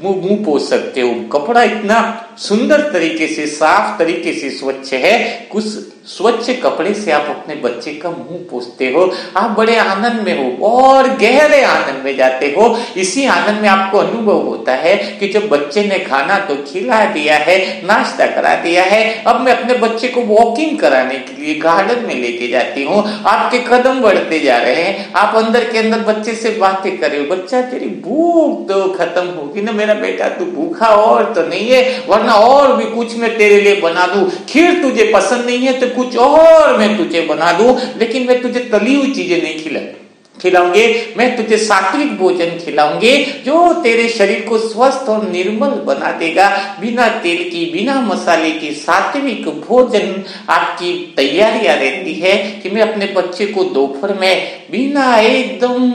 मुंह पोंछ सकते हो? कपड़ा इतना सुंदर तरीके से, साफ तरीके से स्वच्छ है, कुछ स्वच्छ कपड़े से आप अपने बच्चे का मुंह पोंछते हो। आप बड़े आनंद में हो और गहरे आनंद में जाते हो। इसी आनंद में आपको अनुभव होता है कि जब बच्चे ने खाना तो खिला दिया है, नाश्ता करा दिया है, अब मैं अपने बच्चे को वॉकिंग कराने के लिए गार्डन में लेके जाती हूँ। आपके कदम बढ़ते जा रहे हैं, आप अंदर के अंदर बच्चे से बातें कर रहे हो। बच्चा, तेरी भूख तो खत्म होगी ना मेरा बेटा, तू भूखा और तो नहीं है, वरना और भी कुछ मैं तेरे लिए बना दूं। खीर तुझे पसंद नहीं है तो कुछ और मैं तुझे बना दूं, लेकिन मैं तुझे तली हुई चीजें नहीं खिलाऊंगे, मैं तुझे सात्विक भोजन खिलाऊंगे जो तेरे शरीर को स्वस्थ और निर्मल बना देगा। बिना तेल की, बिना मसाले की सात्विक भोजन आपकी तैयारियां रहती है कि मैं अपने बच्चे को दोपहर में बिना एकदम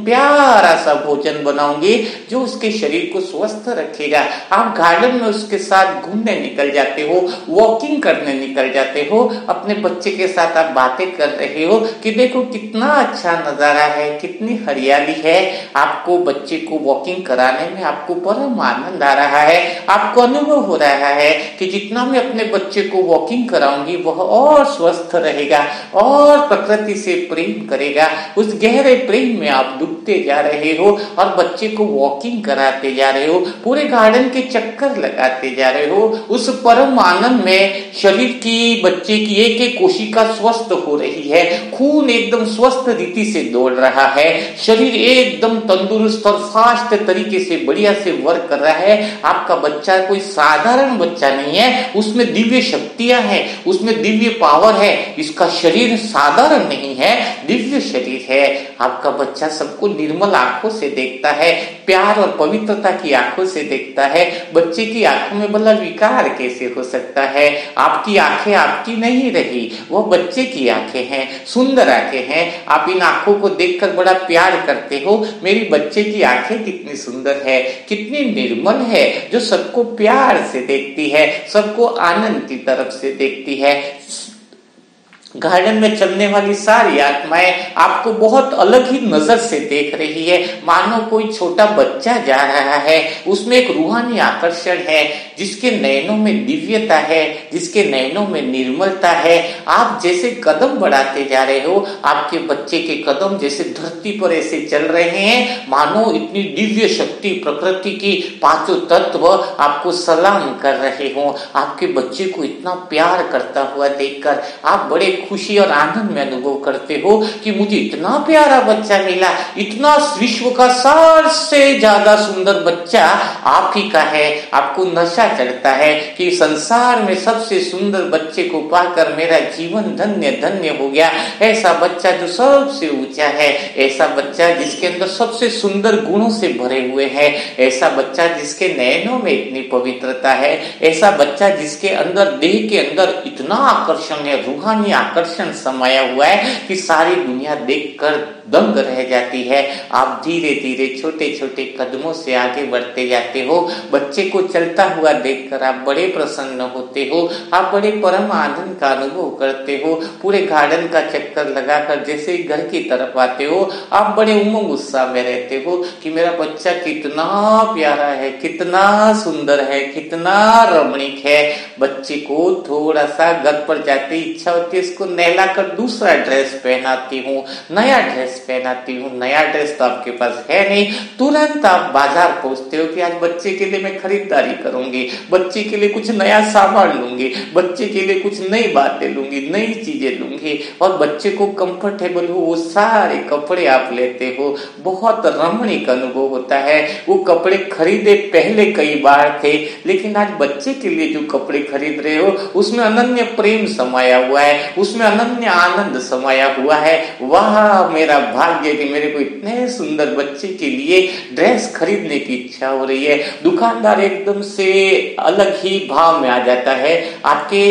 प्यारा सा भोजन बनाऊंगी जो उसके शरीर को स्वस्थ रखेगा। आप गार्डन में उसके साथ घूमने निकल जाते हो, वॉकिंग करने निकल जाते हो, अपने बच्चे के साथ आप बातें कर रहे हो कि देखो कितना अच्छा नजारा है, कितनी हरियाली है। आपको बच्चे को वॉकिंग कराने में आपको परम आनंद आ रहा है। आपको अनुभव हो रहा है कि जितना मैं अपने बच्चे को वॉकिंग कराऊंगी वह और स्वस्थ रहेगा और प्रकृति से प्रेम करेगा। उस गहरे प्रेम में आप डूबते जा रहे हो और बच्चे को वॉकिंग कराते जा रहे हो, पूरे गार्डन के चक्कर लगाते जा रहे हो। उस परम आनंद में शरीर की, बच्चे की एक एक कोशिका स्वस्थ हो रही है, खून एकदम स्वस्थ रीति से दौड़ रहा है, शरीर एकदम तंदुरुस्त और फास्ट तरीके से बढ़िया से वर्क कर रहा है। आपका बच्चा कोई साधारण बच्चा नहीं है, उसमें दिव्य शक्तियां हैं, उसमें दिव्य पावर है। इसका शरीर साधारण नहीं है, दिव्य शरीर है। आपका बच्चा सबको निर्मल आंखों से देखता है, प्यार और पवित्रता की आंखों से देखता है। बच्चे की आंखों में भला विकार कैसे हो सकता है? आपकी आंखें आपकी नहीं रही, वो बच्चे की आंखें हैं, सुंदर आंखें हैं। आप इन आंखों को देखकर बड़ा प्यार करते हो। मेरी बच्चे की आंखें कितनी सुंदर है, कितनी निर्मल है, जो सबको प्यार से देखती है, सबको आनंद की तरफ से देखती है। गार्डन में चलने वाली सारी आत्माएं आपको बहुत अलग ही नजर से देख रही है, मानो कोई छोटा बच्चा जा रहा है। उसमें एक रूहानी आकर्षण है, जिसके नयनों में दिव्यता है, जिसके नयनों में निर्मलता है। आप जैसे कदम बढ़ाते जा रहे हो, आपके बच्चे के कदम जैसे धरती पर ऐसे चल रहे हैं, मानो इतनी दिव्य शक्ति प्रकृति की पांचों तत्व आपको सलाम कर रहे हो। आपके बच्चे को इतना प्यार करता हुआ देखकर आप बड़े खुशी और आनंद में अनुभव करते हो कि मुझे इतना प्यारा बच्चा मिला, इतना विश्व का सबसे ज्यादा सुंदर बच्चा आप ही का है। आपको नशा चढ़ता है कि संसार में सबसे सुंदर बच्चे को पाकर मेरा जीवन धन्य धन्य हो गया। ऐसा बच्चा जो सबसे ऊंचा है, ऐसा बच्चा जिसके अंदर सबसे सुंदर गुणों से भरे हुए हैं, ऐसा बच्चा जिसके नयनों में इतनी पवित्रता है, ऐसा बच्चा जिसके अंदर, देह के अंदर इतना आकर्षण है, रूहानी आकर्षण समाया हुआ है कि सारी दुनिया देखकर दंग रह जाती है। आप धीरे धीरे छोटे छोटे कदमों से आगे बढ़ते जाते हो। बच्चे को चलता हुआ देखकर आप बड़े प्रसन्न होते हो, आप बड़े परम आनंद का अनुभव करते हो। पूरे गार्डन का चक्कर लगाकर जैसे ही घर की तरफ आते हो, आप बड़े उमंग उत्साह में रहते हो कि मेरा बच्चा कितना प्यारा है, कितना सुंदर है, कितना रमणीक है। बच्चे को थोड़ा सा घर पर जाते ही इच्छा होती है इसको नहलाकर दूसरा ड्रेस पहनाती हूँ, नया ड्रेस पहनाती हूँ। नया ड्रेस तो आपके पास है नहीं, तुरंत आप बाजार पहुंचते हो कि आज बच्चे के लिए मैं खरीदारी करूंगी, बच्चे के लिए कुछ नया सामान लूंगी, बच्चे के लिए कुछ नई बातें लूंगी, नई चीजें लूंगी, और बच्चे को कंफर्टेबल हो वो सारे कपड़े आप लेते हो। बहुत रमणीक अनुभव होता है। वो कपड़े खरीदे पहले कई बार थे, लेकिन आज बच्चे के लिए जो कपड़े खरीद रहे हो उसमें अनन्य प्रेम समाया हुआ है, उसमें अनन्य आनंद समाया हुआ है। वाह मेरा भाग्य कि मेरे को इतने सुंदर बच्चे के लिए ड्रेस खरीदने की इच्छा हो रही है। दुकानदार एकदम से अलग ही भाव में आ जाता है, आपके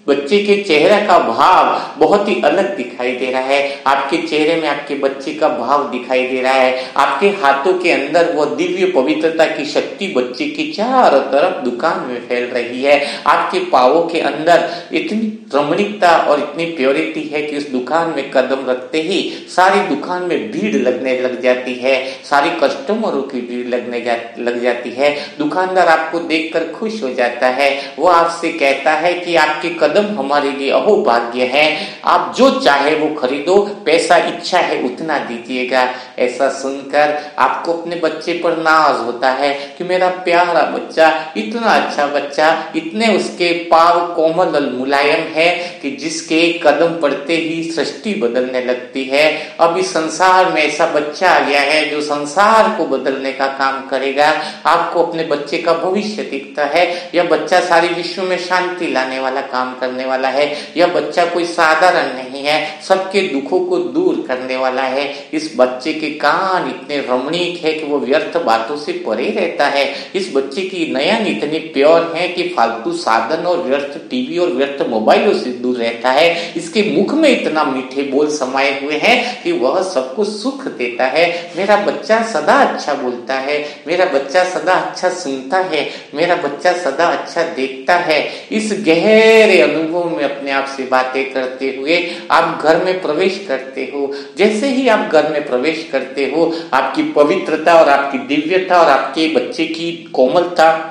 बच्चे के चेहरे का भाव बहुत ही अलग दिखाई दे रहा है। आपके चेहरे में आपके बच्चे का भाव दिखाई दे रहा है। आपके हाथों के अंदर वो दिव्य पवित्रता की शक्ति बच्चे की चारों तरफ दुकान में फैल रही है। आपके पाँवों के अंदर इतनी रमणीकता और इतनी प्योरिटी है कि उस दुकान में कदम रखते ही सारी दुकान में भीड़ लगने लग जाती है, सारी कस्टमरों की भीड़ लग जाती है। दुकानदार आपको देखकर खुश हो जाता है। वो आपसे कहता है कि आपके कदम हमारे लिए अहोभाग्य है, आप जो चाहे वो खरीदो, पैसा इच्छा है उतना दीजिएगा। ऐसा सुनकर आपको अपने बच्चे पर नाज होता है कि मेरा प्यारा बच्चा, इतना अच्छा बच्चा, इतने उसके पाँव कोमल और मुलायम है कि जिसके कदम पड़ते ही सृष्टि बदलने लगती है। अब इस संसार में ऐसा बच्चा आ गया है जो संसार को बदलने का काम करेगा। आपको अपने बच्चे का भविष्य दिखता है। यह बच्चा सारे विश्व में शांति लाने वाला काम करने वाला है। यह बच्चा कोई साधारण नहीं है, सबके दुखों को दूर करने वाला है। इस बच्चे के कान इतने रमणीक है कि वो व्यर्थ बातों से परे रहता है। इस बच्चे की नयन इतनी प्योर है कि फालतू साधन और व्यर्थ टीवी और व्यर्थ मोबाइलों से दूर रहता है। इसके मुख में इतना मीठे बोल समाये हुए हैं कि वह सबको सुख देता है। मेरा बच्चा सदा अच्छा बोलता है, मेरा बच्चा सदा अच्छा सुनता है, मेरा बच्चा सदा अच्छा देखता है। इस गहरे अनुभव में अपने आप से बातें करते हुए आप घर में प्रवेश करते हो। जैसे ही आप घर में प्रवेश करते हो, आपकी पवित्रता और आपकी दिव्यता और आपके बच्चे की कोमलता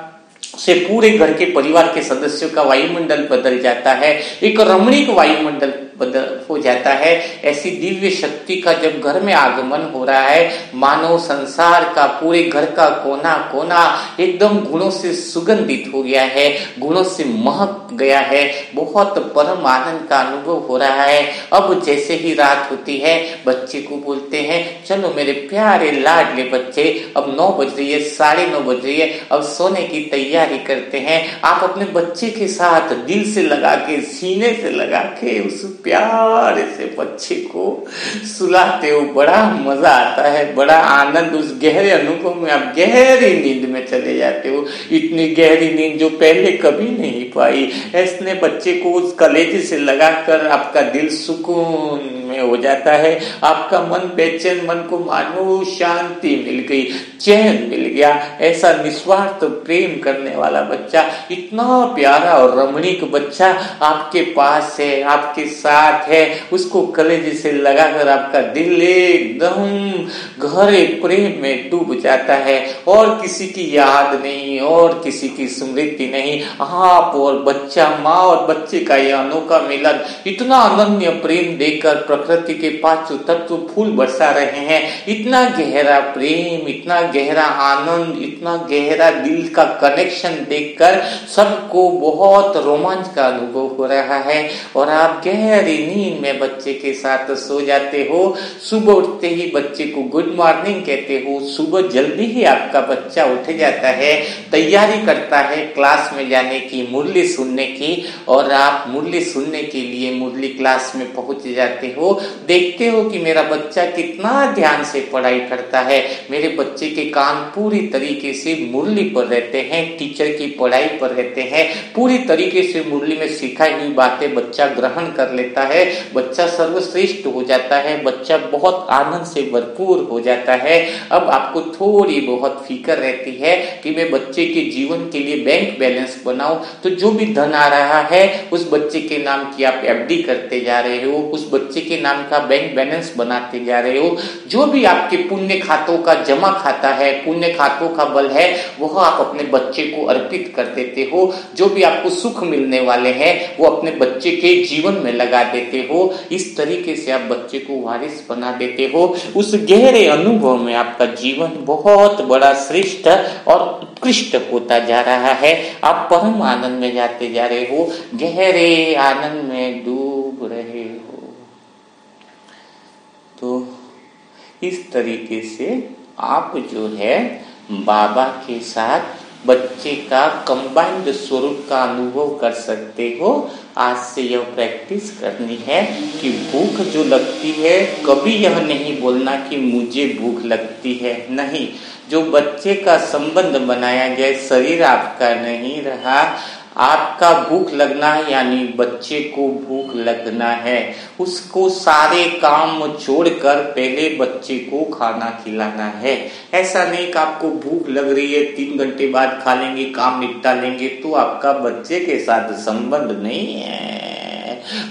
से पूरे घर के परिवार के सदस्यों का वायुमंडल बदल जाता है। एक रमणीक वायुमंडल बदल हो जाता है। ऐसी दिव्य शक्ति का जब घर में आगमन हो रहा है, मानव संसार का पूरे घर का कोना कोना एकदम गुणों से सुगंधित हो गया है, गुणों से महक गया है। बहुत परम आनंद का अनुभव हो रहा है। अब जैसे ही रात होती है, बच्चे को बोलते हैं, चलो मेरे प्यारे लाडले बच्चे, अब 9 बज रही है, 9:30 बज रही है, अब सोने की तैयारी करते हैं। आप अपने बच्चे के साथ दिल से लगा के, सीने से लगा के उस प्यारे से बच्चे को सुलाते हो। बड़ा मजा आता है, बड़ा आनंद, उस गहरे अनुभव में आप गहरी नींद में चले जाते हो। इतनी गहरी नींद जो पहले कभी नहीं पाई। ऐसने बच्चे को उस कलेजे से लगाकर आपका दिल सुकून में हो जाता है। आपका मन बेचैन मन को मानो शांति मिल गई, चैन मिल गया। ऐसा निस्वार्थ प्रेम करने वाला बच्चा, इतना प्यारा और रमणीक बच्चा आपके पास है, आपके साथ है। उसको कलेजे से लगाकर आपका दिल एकदम गहरे प्रेम में डूब जाता है। और किसी की याद नहीं, और किसी की स्मृति नहीं। आप और बच्चा, माँ और बच्चे का यह अनोखा मिलन इतना अनन्य प्रेम देकर प्रकृति के पांचों तत्व फूल बरसा रहे हैं। इतना गहरा प्रेम, इतना गहरा आनंद, इतना गहरा दिल का कनेक्शन देखकर सबको बहुत रोमांच का अनुभव हो रहा है। और आप गहरी नींद में बच्चे के साथ सो जाते हो। सुबह उठते ही बच्चे को गुड मॉर्निंग कहते हो। सुबह जल्दी ही आपका बच्चा उठ जाता है, तैयारी करता है क्लास में जाने की, मुरली सुनने की। और आप मुरली सुनने के लिए मुरली क्लास में पहुंच जाते हो। देखते हो कि मेरा बच्चा कितना ध्यान से पढ़ाई करता है। मेरे बच्चे के कान पूरी तरीके से मुरली पर रहते हैं, टीचर की पढ़ाई पर रहते हैं। पूरी तरीके से मुरली में सिखाई हुई बातें बच्चा ग्रहण कर लेता है। बच्चा सर्वश्रेष्ठ हो जाता है, बच्चा बहुत आनंद से भरपूर हो जाता है। अब आपको थोड़ी बहुत फिक्र रहती है कि मैं बच्चे के जीवन के लिए बैंक बैलेंस बनाऊं, तो जो भी धन आ रहा है उस बच्चे के नाम की आप एफडी करते जा रहे हो, उस बच्चे के नाम का बैंक बैलेंस बनाते जा रहे हो। जो भी आपके पुण्य खातों का जमा खाता है, पुण्य खातों का बल है, वह आप अपने बच्चे को अर्पित कर देते हो। जो भी आपको सुख मिलने वाले हैं वो अपने बच्चे के जीवन में लगा देते हो। इस तरीके से आप बच्चे को वारिस बना देते हो। उस गहरे अनुभव में आपका जीवन बहुत बड़ा श्रेष्ठ और उत्कृष्ट होता जा रहा है। आप परम आनंद में जाते जा रहे हो, गहरे आनंद में डूब रहे हो। तो इस तरीके से आप जो है बाबा के साथ बच्चे का कंबाइंड स्वरूप का अनुभव कर सकते हो। आज से यह प्रैक्टिस करनी है कि भूख जो लगती है, कभी यह नहीं बोलना कि मुझे भूख लगती है। नहीं, जो बच्चे का संबंध बनाया गया, शरीर आपका नहीं रहा, आपका भूख लगना है यानी बच्चे को भूख लगना है। उसको सारे काम छोड़कर पहले बच्चे को खाना खिलाना है। ऐसा नहीं कि आपको भूख लग रही है 3 घंटे बाद खा लेंगे, काम निपटा लेंगे, तो आपका बच्चे के साथ संबंध नहीं है।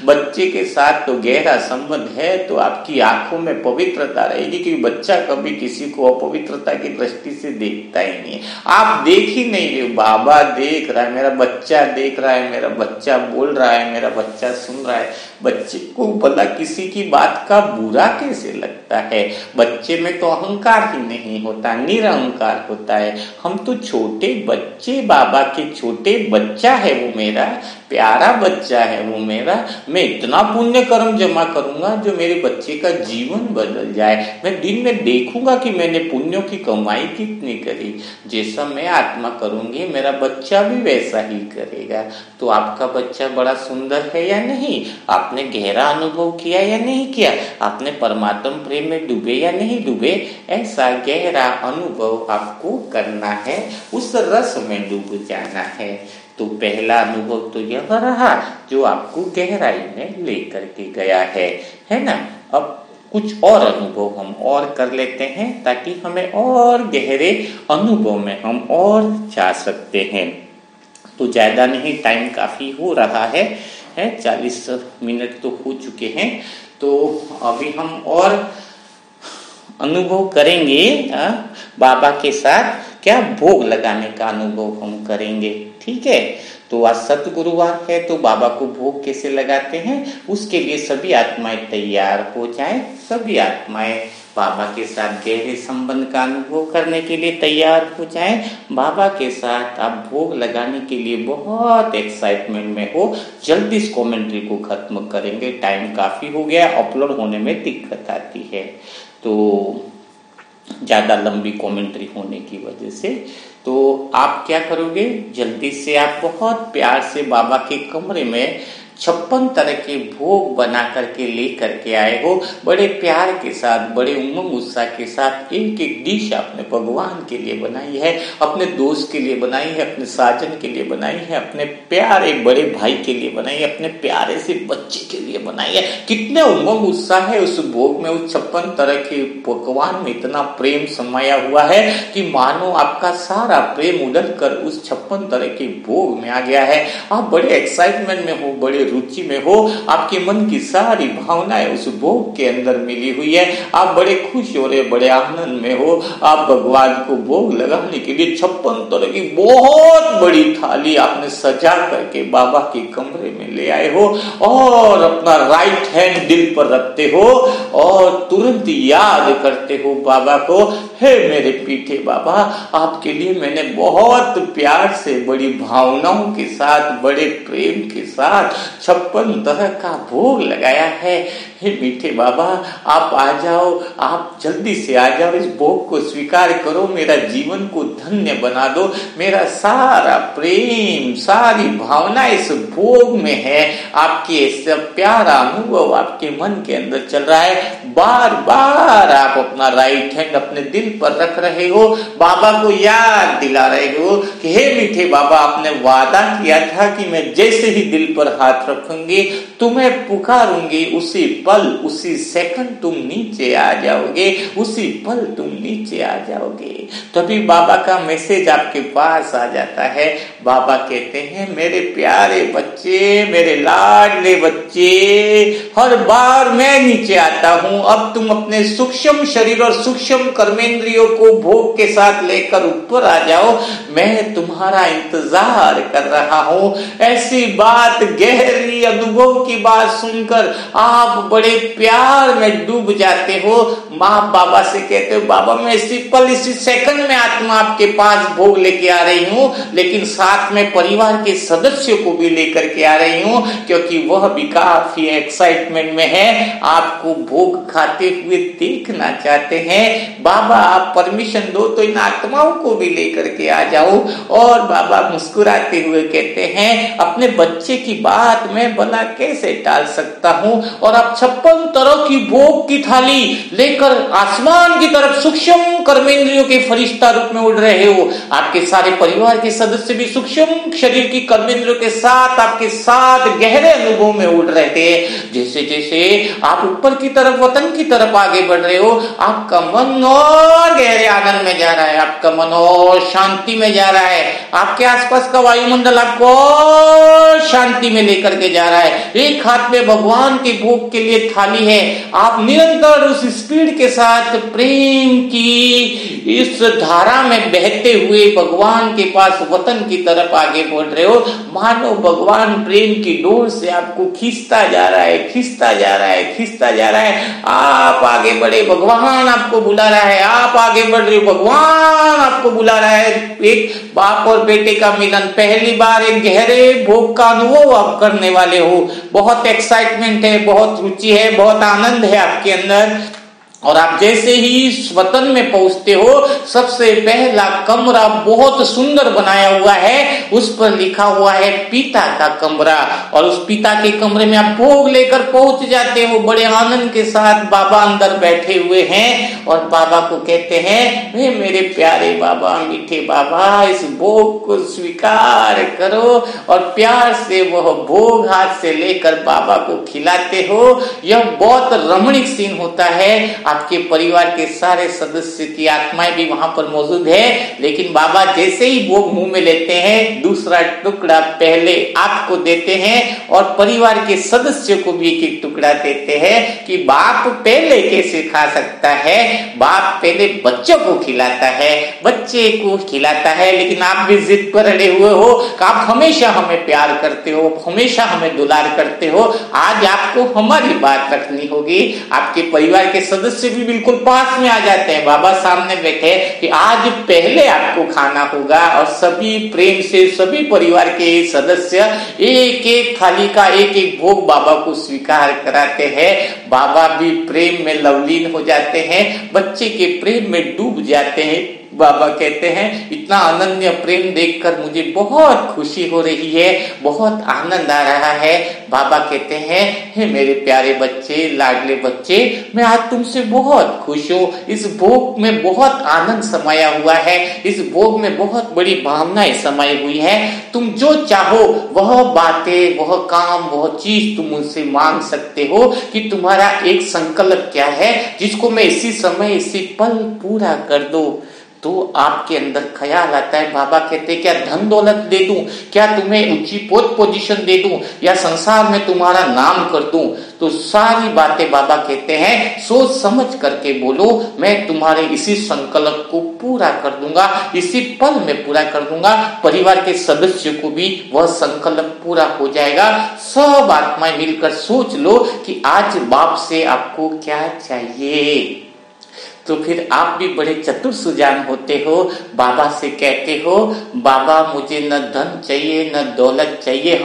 बच्चे के साथ तो गहरा संबंध है, तो आपकी आंखों में पवित्रता रहेगी, क्योंकि बच्चा कभी किसी को अपवित्रता की दृष्टि से देखता ही नहीं है। आप देख ही नहीं रहे, बाबा देख रहा है, मेरा बच्चा देख रहा है, मेरा बच्चा बोल रहा है, मेरा बच्चा सुन रहा है। बच्चे को भला किसी की बात का बुरा कैसे लगता है? बच्चे में तो अहंकार ही नहीं होता, निरहंकार होता है। हम तो छोटे बच्चे, बाबा के छोटे बच्चा है वो मेरा, प्यारा बच्चा है वो मेरा। मैं इतना पुण्य कर्म जमा करूंगा जो मेरे बच्चे का जीवन बदल जाए। मैं दिन में देखूंगा कि मैंने पुण्यों की कमाई कितनी करी। जैसा मैं आत्मा करूंगी मेरा बच्चा भी वैसा ही करेगा। तो आपका बच्चा बड़ा सुंदर है या नहीं? आपने गहरा अनुभव किया या नहीं किया? आपने परमात्मा प्रेम में डूबे या नहीं डूबे? ऐसा गहरा अनुभव आपको करना है, उस रस में डूब जाना है। तो पहला अनुभव तो यह रहा जो आपको गहराई में लेकर के गया है ना। अब कुछ और अनुभव हम और कर लेते हैं ताकि हमें और गहरे अनुभव में हम और जा सकते हैं। तो ज्यादा नहीं, टाइम काफी हो रहा है 40 मिनट तो हो चुके हैं। तो अभी हम और अनुभव करेंगे बाबा के साथ। क्या भोग लगाने का अनुभव हम करेंगे, ठीक है। तो आज सतगुरुवार है, तो बाबा को भोग कैसे लगाते हैं उसके लिए सभी आत्माएं तैयार हो जाएं। सभी आत्माएं बाबा के साथ गहरे संबंध का अनुभव करने के लिए तैयार हो जाएं। बाबा के साथ आप भोग लगाने के लिए बहुत एक्साइटमेंट में हो। जल्दी इस कमेंट्री को खत्म करेंगे, टाइम काफी हो गया, अपलोड होने में दिक्कत आती है तो ज्यादा लंबी कमेंट्री होने की वजह से। तो आप क्या करोगे, जल्दी से आप बहुत प्यार से बाबा के कमरे में 56 तरह के भोग बना करके ले करके आए हो। बड़े प्यार के साथ, बड़े उमंग उत्साह के साथ एक एक डिश आपने भगवान के लिए बनाई है, अपने दोस्त के लिए बनाई है, अपने साजन के लिए बनाई है, अपने प्यारे बड़े भाई के लिए बनाई है, अपने प्यारे से बच्चे के लिए बनाई है। कितने उमंग उत्साह है उस भोग में। उस 56 तरह के पकवान में इतना प्रेम समाया हुआ है कि मानो आपका सारा प्रेम उड़ल कर उस 56 तरह के भोग में आ गया है। आप बड़े एक्साइटमेंट में हो, बड़े रुचि में हो, आपके मन की सारी भावनाएं उस भोग के अंदर मिली हुई है। आप बड़े खुश हो रहे, बड़े आनंद में हो। आप भगवान को भोग लगाने के लिए 56 तरह की बहुत बड़ी थाली आपने सजा करके बाबा के कमरे में ले आए हो और अपना राइट हैंड दिल पर रखते हो और तुरंत याद करते हो बाबा को, हे मेरे पीठे बाबा, आपके लिए मैंने बहुत प्यार से, बड़ी भावनाओं के साथ, बड़े प्रेम के साथ 56 तरह का भोग लगाया है। हे मीठे बाबा, आप आ जाओ, आप जल्दी से आ जाओ, इस भोग को स्वीकार करो, मेरा जीवन को धन्य बना दो। मेरा सारा प्रेम, सारी भावना इस भोग में है। आपके सब प्यारा अनुभव आपके मन के अंदर चल रहा है। बार बार आप अपना राइट हैंड अपने दिल पर रख रहे हो, बाबा को याद दिला रहे हो कि हे मीठे बाबा, आपने वादा किया था कि मैं जैसे ही दिल पर हाथ रखूंगी, तुम्हें पुकारूंगी, उसी पल, उसी सेकंड तुम नीचे आ जाओगे, उसी पल तुम नीचे आ जाओगे। तभी बाबा का मैसेज आपके पास आ जाता है। बाबा कहते हैं, मेरे प्यारे बच्चे, मेरे लाडले बच्चे, हर बार मैं नीचे आता हूं, अब तुम अपने सूक्ष्म शरीर और सूक्ष्म कर्मेंद्रियों को भोग के साथ लेकर ऊपर आ जाओ, मैं तुम्हारा इंतजार कर रहा हूं। ऐसी बात, गहरी अनुभव की बात सुनकर आप बड़े प्यार में डूब जाते हो। माँ बाबा से कहते हो, बाबा मैं इसी पल, इसी सेकंड में आत्मा आपके पास भोग लेके आ रही हूँ, लेकिन साथ में परिवार के सदस्यों को भी लेकर के आ रही हूँ, क्योंकि वह भी काफी एक्साइटमेंट में है, आपको भोग खाते हुए देखना चाहते हैं। बाबा आप परमिशन दो तो इन आत्माओं को भी लेकर के आ जाओ। और बाबा मुस्कुराते हुए कहते हैं, अपने बच्चे की बात मैं भला कैसे टाल सकता हूँ, और आप 56 तरह की भोग की थाली लेकर आसमान की तरफ सूक्ष्म कर्मेंद्रियों के फरिश्ता रूप में उड़ रहे हो। आपके सारे परिवार के सदस्य भी सूक्ष्म शरीर की कर्मेंद्रियों के साथ आपके साथ गहरे अनुभव में उड़ रहे थे। जैसे जैसे आप ऊपर की तरफ वतन की तरफ आगे बढ़ रहे हो, आपका मन और गहरे आनंद में जा रहा है, आपका मन और शांति में जा रहा है, आपके आसपास का वायुमंडल आपको और शांति में लेकर के जा रहा है। एक हाथ में भगवान के भोग के लिए थाली है, आप निरंतर उस स्पीड के साथ प्रेम की इस धारा में बहते हुए भगवान के पास वतन की तरफ आगे बढ़ रहे हो। मानो भगवान प्रेम की डोर से आपको खींचता जा रहा है, खींचता जा रहा है, खींचता जा रहा है। आप आगे बढ़े, भगवान आपको बुला रहा है, आप आगे बढ़ रहे हो, भगवान आपको बुला रहा है। एक बाप और बेटे का मिलन, पहली बार एक गहरे भोग का अनुभव आप करने वाले हो। बहुत एक्साइटमेंट है, बहुत रुचि है, बहुत आनंद है आपके अंदर। और आप जैसे ही वतन में पहुंचते हो, सबसे पहला कमरा बहुत सुंदर बनाया हुआ है, उस पर लिखा हुआ है पिता का कमरा। और उस पिता के कमरे में आप भोग लेकर पहुंच जाते हो। बड़े आनंद के साथ बाबा अंदर बैठे हुए हैं और बाबा को कहते हैं, वे मेरे प्यारे बाबा, मीठे बाबा, इस भोग को स्वीकार करो। और प्यार से वह भोग हाथ से लेकर बाबा को खिलाते हो। यह बहुत रमणीक सीन होता है। आपके परिवार के सारे सदस्य की आत्माएं भी वहां पर मौजूद है, लेकिन बाबा जैसे ही भोग मुंह में लेते हैं, दूसरा टुकड़ा पहले आपको देते हैं और परिवार के सदस्यों को भी एक एक टुकड़ा देते हैं कि बाप पहले कैसे खा सकता है। बाप पहले बच्चों को खिलाता है, बच्चे को खिलाता है, लेकिन आप भी जिद पर अड़े हुए हो कि आप हमेशा हमें प्यार करते हो, हमेशा हमें दुलार करते हो। आज आपको हमारी बात रखनी होगी। आपके परिवार के सदस्य भी बिल्कुल पास में आ जाते हैं, बाबा सामने बैठे कि आज पहले आपको खाना होगा। और सभी प्रेम से सभी परिवार के सदस्य एक एक थाली का एक एक भोग बाबा को स्वीकार कराते हैं। बाबा भी प्रेम में लवलीन हो जाते हैं, बच्चे के प्रेम में डूब जाते हैं। बाबा कहते हैं, इतना अनन्य प्रेम देखकर मुझे बहुत खुशी हो रही है, बहुत आनंद आ रहा है। बाबा कहते हैं, हे मेरे प्यारे बच्चे, लाडले बच्चे, मैं आज तुमसे बहुत खुश हूँ। इस भोग में बहुत आनंद समाया हुआ है, इस भोग में बहुत बड़ी भावनाएं समाई हुई है। तुम जो चाहो वह बातें, वह काम, वह चीज तुम मुझसे मांग सकते हो कि तुम्हारा एक संकल्प क्या है जिसको मैं इसी समय इसी पल पूरा कर दूं। तो आपके अंदर ख्याल आता है, बाबा कहते हैं, क्या धन दौलत दे दूं, क्या तुम्हें ऊंची पोजीशन दे दूं, या संसार में तुम्हारा नाम कर दूं। तो सारी बातें बाबा कहते हैं सोच समझ करके बोलो, मैं तुम्हारे इसी संकल्प को पूरा कर दूंगा, इसी पल में पूरा कर दूंगा। परिवार के सदस्यों को भी वह संकल्प पूरा हो जाएगा। सब आत्माएं मिलकर सोच लो कि आज बाप से आपको क्या चाहिए। तो फिर आप भी बड़े चतुर सुजान होते हो, बाबा से कहते हो, बाबा मुझे न धन चाहिए न दौलत चाहिए,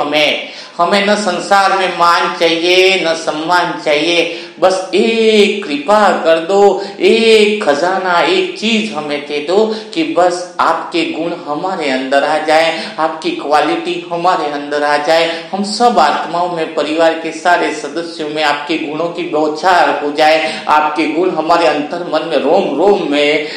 हमें न संसार में मान चाहिए न सम्मान चाहिए, बस एक कृपा कर दो, एक खजाना, एक चीज हमें दे दो कि बस आपके गुण हमारे अंदर आ जाए, आपकी क्वालिटी हमारे अंदर आ जाए। हम सब आत्माओं में, परिवार के सारे सदस्यों में आपके गुणों की बौछार हो जाए, आपके गुण हमारे अंतर मन में, रोम रोम में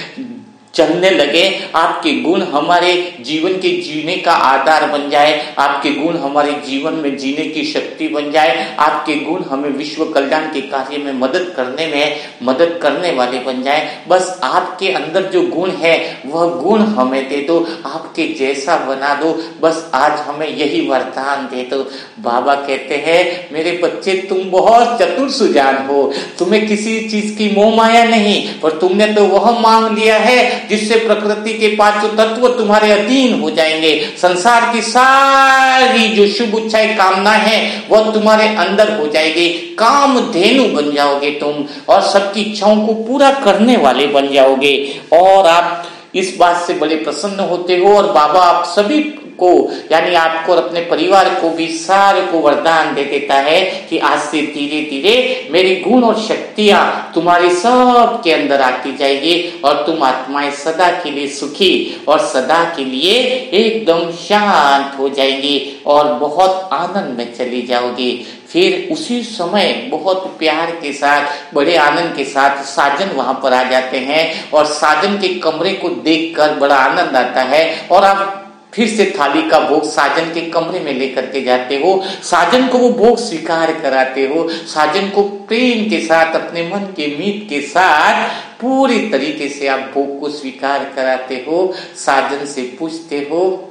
चलने लगे, आपके गुण हमारे जीवन के जीने का आधार बन जाए, आपके गुण हमारे जीवन में जीने की शक्ति बन जाए, आपके गुण हमें विश्व कल्याण के कार्य में मदद करने वाले बन जाए। बस आपके अंदर जो गुण है वह गुण हमें दे दो, आपके जैसा बना दो, बस आज हमें यही वरदान दे दो। बाबा कहते हैं, मेरे बच्चे तुम बहुत चतुर सुजान हो, तुम्हें किसी चीज की मोह माया नहीं, पर तुमने तो वह मांग लिया है जिससे प्रकृति के पांचों तत्व तुम्हारे अधीन हो जाएंगे। संसार की सारी जो शुभ इच्छाएं, कामना है, वह तुम्हारे अंदर हो जाएगी। काम धेनु बन जाओगे तुम और सबकी इच्छाओं को पूरा करने वाले बन जाओगे। और आप इस बात से बड़े प्रसन्न होते हो और बाबा आप सभी को, यानी आपको और अपने परिवार को भी सारे को वरदान दे देता है कि आज से धीरे धीरे मेरी गुण और शक्तियां तुम्हारे सब के अंदर आती जाएगी और तुम आत्माएं सदा के लिए सुखी और सदा के लिए एकदम शांत हो जाएंगी और बहुत आनंद में चली जाओगी। फिर उसी समय बहुत प्यार के साथ, बड़े आनंद के साथ साजन वहां पर आ जाते हैं और साजन के कमरे को देखकर बड़ा आनंद आता है और आप फिर से थाली का भोग साजन के कमरे में लेकर के जाते हो, साजन को वो भोग स्वीकार कराते हो, साजन को प्रेम के साथ, अपने मन के मीत के साथ पूरी तरीके से आप भोग को स्वीकार कराते हो। साजन से पूछते हो,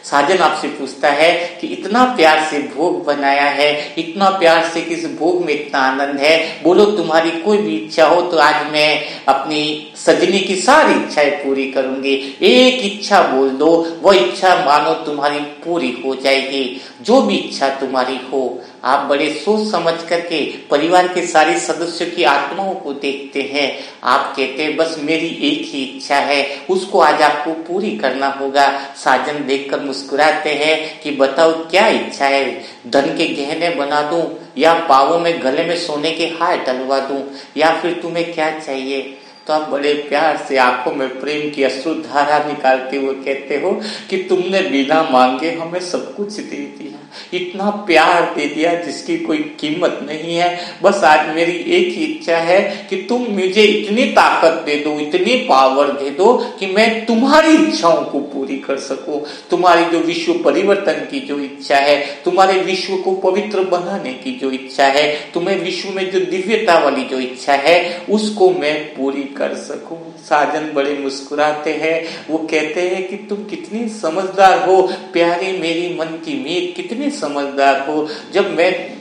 साजन आपसे पूछता है कि इतना प्यार से भोग बनाया है, इतना प्यार से किस भोग में इतना आनंद है, बोलो तुम्हारी कोई भी इच्छा हो तो आज मैं अपनी सजनी की सारी इच्छाएं पूरी करूंगी। एक इच्छा बोल दो, वो इच्छा मानो तुम्हारी पूरी हो जाएगी। जो भी इच्छा तुम्हारी हो। आप बड़े सोच समझ करके परिवार के सारे सदस्यों की आत्माओं को देखते हैं। आप कहते हैं बस मेरी एक ही इच्छा है, उसको आज आपको पूरी करना होगा। साजन देखकर मुस्कुराते हैं कि बताओ क्या इच्छा है, धन के गहने बना दूं या पावों में गले में सोने के हार डलवा दूं, या फिर तुम्हें क्या चाहिए? तो आप बड़े प्यार से आंखों में प्रेम की अश्रुधारा निकालते हुए कहते हो कि तुमने बिना मांगे हमें सब कुछ दे दिया, इतना प्यार दे दिया जिसकी कोई कीमत नहीं है। बस आज मेरी एक ही इच्छा है कि तुम मुझे इतनी ताकत दे दो, इतनी पावर दे दो कि मैं तुम्हारी इच्छाओं को पूरी कर सकूं। तुम्हारी जो विश्व परिवर्तन की जो इच्छा है, तुम्हारे विश्व को पवित्र बनाने की जो इच्छा है, तुम्हें विश्व में जो दिव्यता वाली जो इच्छा है, उसको मैं पूरी कर सकूं। साजन बड़े मुस्कुराते हैं, वो कहते हैं कि तुम कितनी समझदार हो प्यारे, मेरी मन की मीत कितने समझदार हो। जब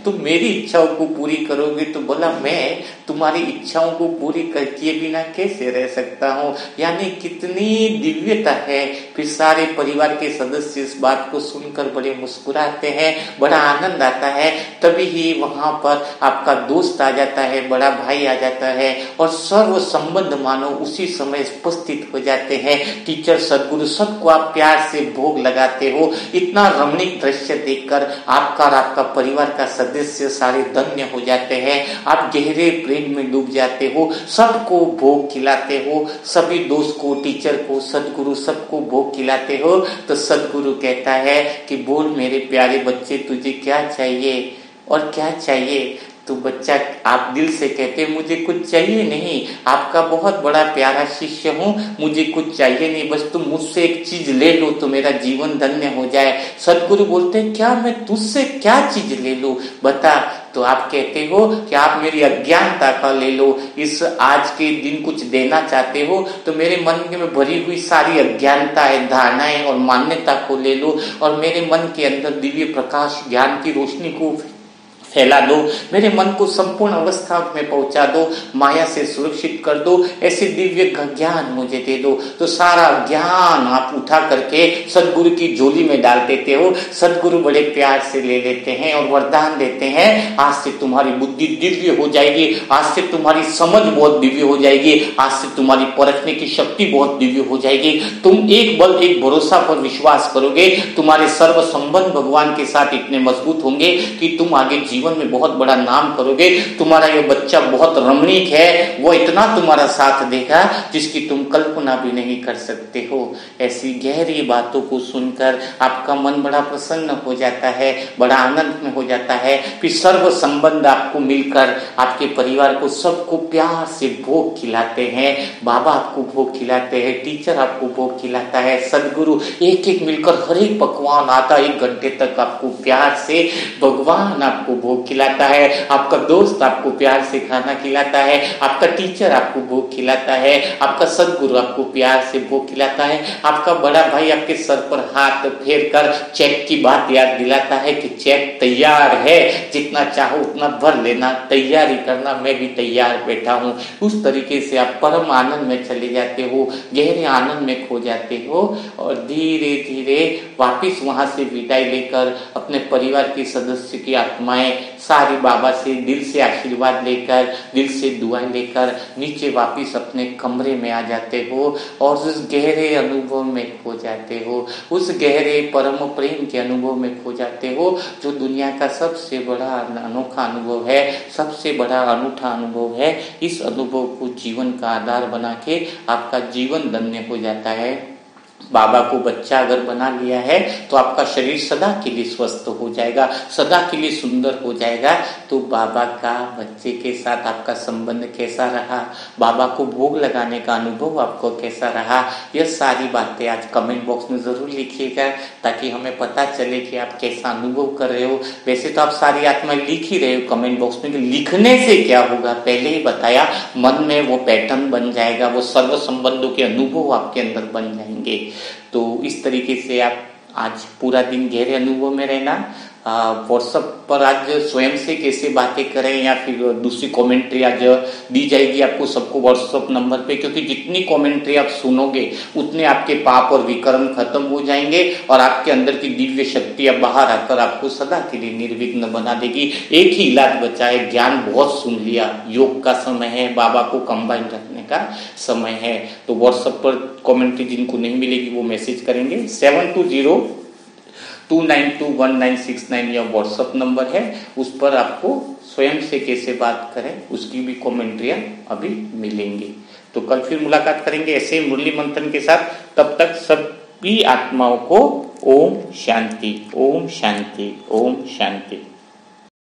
तुम मेरी इच्छाओं को पूरी करोगे तो बोला मैं तुम्हारी इच्छाओं को पूरी किए बिना कैसे रह सकता हूँ। यानी कितनी दिव्यता है। फिर सारे परिवार के सदस्य इस बात को सुनकर बड़े मुस्कुराते हैं, बड़ा आनंद आता है। तभी ही वहां पर आपका दोस्त आ जाता है, बड़ा भाई आ जाता है और सर्व संबंध मानो उसी समय उपस्थित हो जाते हैं। टीचर, सदगुरु, सबको आप प्यार से भोग लगाते हो। इतना रमणीक दृश्य देखकर आपका और आपका परिवार का सदस्य सारे धन्य हो जाते हैं। आप गहरे प्रेम में डूब जाते हो, सबको भोग खिलाते हो, सभी दोस्त को, टीचर को, सदगुरु सबको भोग खिलाते हो। तो सदगुरु कहता है कि बोल मेरे प्यारे बच्चे, तुझे क्या चाहिए और क्या चाहिए? तो बच्चा आप दिल से कहते हैं मुझे कुछ चाहिए नहीं, आपका बहुत बड़ा प्यारा शिष्य हूँ, मुझे कुछ चाहिए नहीं, बस तुम मुझसे एक चीज ले लो तो मेरा जीवन धन्य हो जाए। सदगुरु बोलते हैं क्या मैं तुझसे क्या चीज ले लूं, बता। तो आप कहते हो कि आप मेरी अज्ञानता का ले लो, इस आज के दिन कुछ देना चाहते हो तो मेरे मन में भरी हुई सारी अज्ञानताएं, धारणाएं और मान्यता को ले लो और मेरे मन के अंदर दिव्य प्रकाश ज्ञान की रोशनी को फैला दो, मेरे मन को संपूर्ण अवस्था में पहुंचा दो, माया से सुरक्षित कर दो, ऐसे दिव्य ज्ञान मुझे दे दो। तो सारा ज्ञान आप उठा करके सदगुरु की झोली में डाल देते हो। सदगुरु बड़े प्यार से ले लेते हैं और वरदान देते हैं, आज से तुम्हारी बुद्धि दिव्य हो जाएगी, आज से तुम्हारी समझ बहुत दिव्य हो जाएगी, आज से तुम्हारी परखने की शक्ति बहुत दिव्य हो जाएगी। तुम एक बल, एक भरोसा पर विश्वास करोगे, तुम्हारे सर्व संबंध भगवान के साथ इतने मजबूत होंगे कि तुम आगे जीवन में बहुत बड़ा नाम करोगे। तुम्हारा ये बच्चा बहुत रमणीक है, वो इतना तुम्हारा साथ देगा जिसकी तुम कल्पना भी नहीं कर सकते हो। ऐसी गहरी बातों को सुनकर आपका मन बड़ा प्रसन्न हो जाता है, बड़ा आनंद में हो जाता है। फिर सर्व संबंध आपको मिलकर आपके परिवार को सबको प्यार से भोग खिलाते हैं। बाबा आपको भोग खिलाते हैं, टीचर आपको भोग खिलाता है, सदगुरु एक एक मिलकर हर एक पकवान आधा 1 घंटे तक आपको प्यार से, भगवान आपको भोग खिलाता है, आपका दोस्त आपको प्यार से खाना खिलाता है, आपका टीचर आपको भोग खिलाता है, आपका सदगुरु आपको प्यार से भोग खिलाता है, आपका बड़ा भाई आपके सर पर हाथ फेर कर चेक की बात याद दिलाता है कि चेक तैयार है, जितना चाहो उतना भर लेना, तैयारी करना, मैं भी तैयार बैठा हूँ। उस तरीके से आप परम आनंद में चले जाते हो, गहरे आनंद में खो जाते हो और धीरे धीरे वापिस वहां से विदाई लेकर अपने परिवार के सदस्य की आत्माएं सारी बाबा से दिल से आशीर्वाद लेकर, दिल से दुआएं लेकर नीचे वापिस अपने कमरे में आ जाते हो और उस गहरे अनुभव में खो जाते हो, उस गहरे परम प्रेम के अनुभव में खो जाते हो जो दुनिया का सबसे बड़ा अनोखा अनुभव है, सबसे बड़ा अनूठा अनुभव है। इस अनुभव को जीवन का आधार बना के आपका जीवन धन्य हो जाता है। बाबा को बच्चा अगर बना लिया है तो आपका शरीर सदा के लिए स्वस्थ हो जाएगा, सदा के लिए सुंदर हो जाएगा। तो बाबा का बच्चे के साथ आपका संबंध कैसा रहा, बाबा को भोग लगाने का अनुभव आपको कैसा रहा, यह सारी बातें आज कमेंट बॉक्स में जरूर लिखिएगा, ताकि हमें पता चले कि आप कैसा अनुभव कर रहे हो। वैसे तो आप सारी आत्माएं लिख ही रहे हो कमेंट बॉक्स में, लिखने से क्या होगा, पहले ही बताया, मन में वो पैटर्न बन जाएगा, वो सर्व संबंधों के अनुभव आपके अंदर बन जाएंगे। तो इस तरीके से आप आज पूरा दिन गहरे अनुभव में रहना। व्हाट्सएप पर आज स्वयं से कैसे बातें करें या फिर दूसरी कमेंट्री आज दी जाएगी आपको सबको व्हाट्सएप नंबर पे, क्योंकि जितनी कमेंट्री आप सुनोगे उतने आपके पाप और विकर्म खत्म हो जाएंगे और आपके अंदर की दिव्य शक्ति अब बाहर आकर आपको सदा के लिए निर्विघ्न बना देगी। एक ही इलाज बचा है, ज्ञान बहुत सुन लिया, योग का समय है, बाबा को कंबाइन रखने का समय है। तो व्हाट्सएप पर कमेंट्री जिनको नहीं मिलेगी वो मैसेज करेंगे। 7202921969 यह व्हाट्सएप नंबर है, उस पर आपको स्वयं से कैसे बात करें उसकी भी कमेंट्रियां अभी मिलेंगी। तो कल फिर मुलाकात करेंगे ऐसे मुरली मंथन के साथ। तब तक सभी आत्माओं को ओम शांति, ओम शांति, ओम शांति।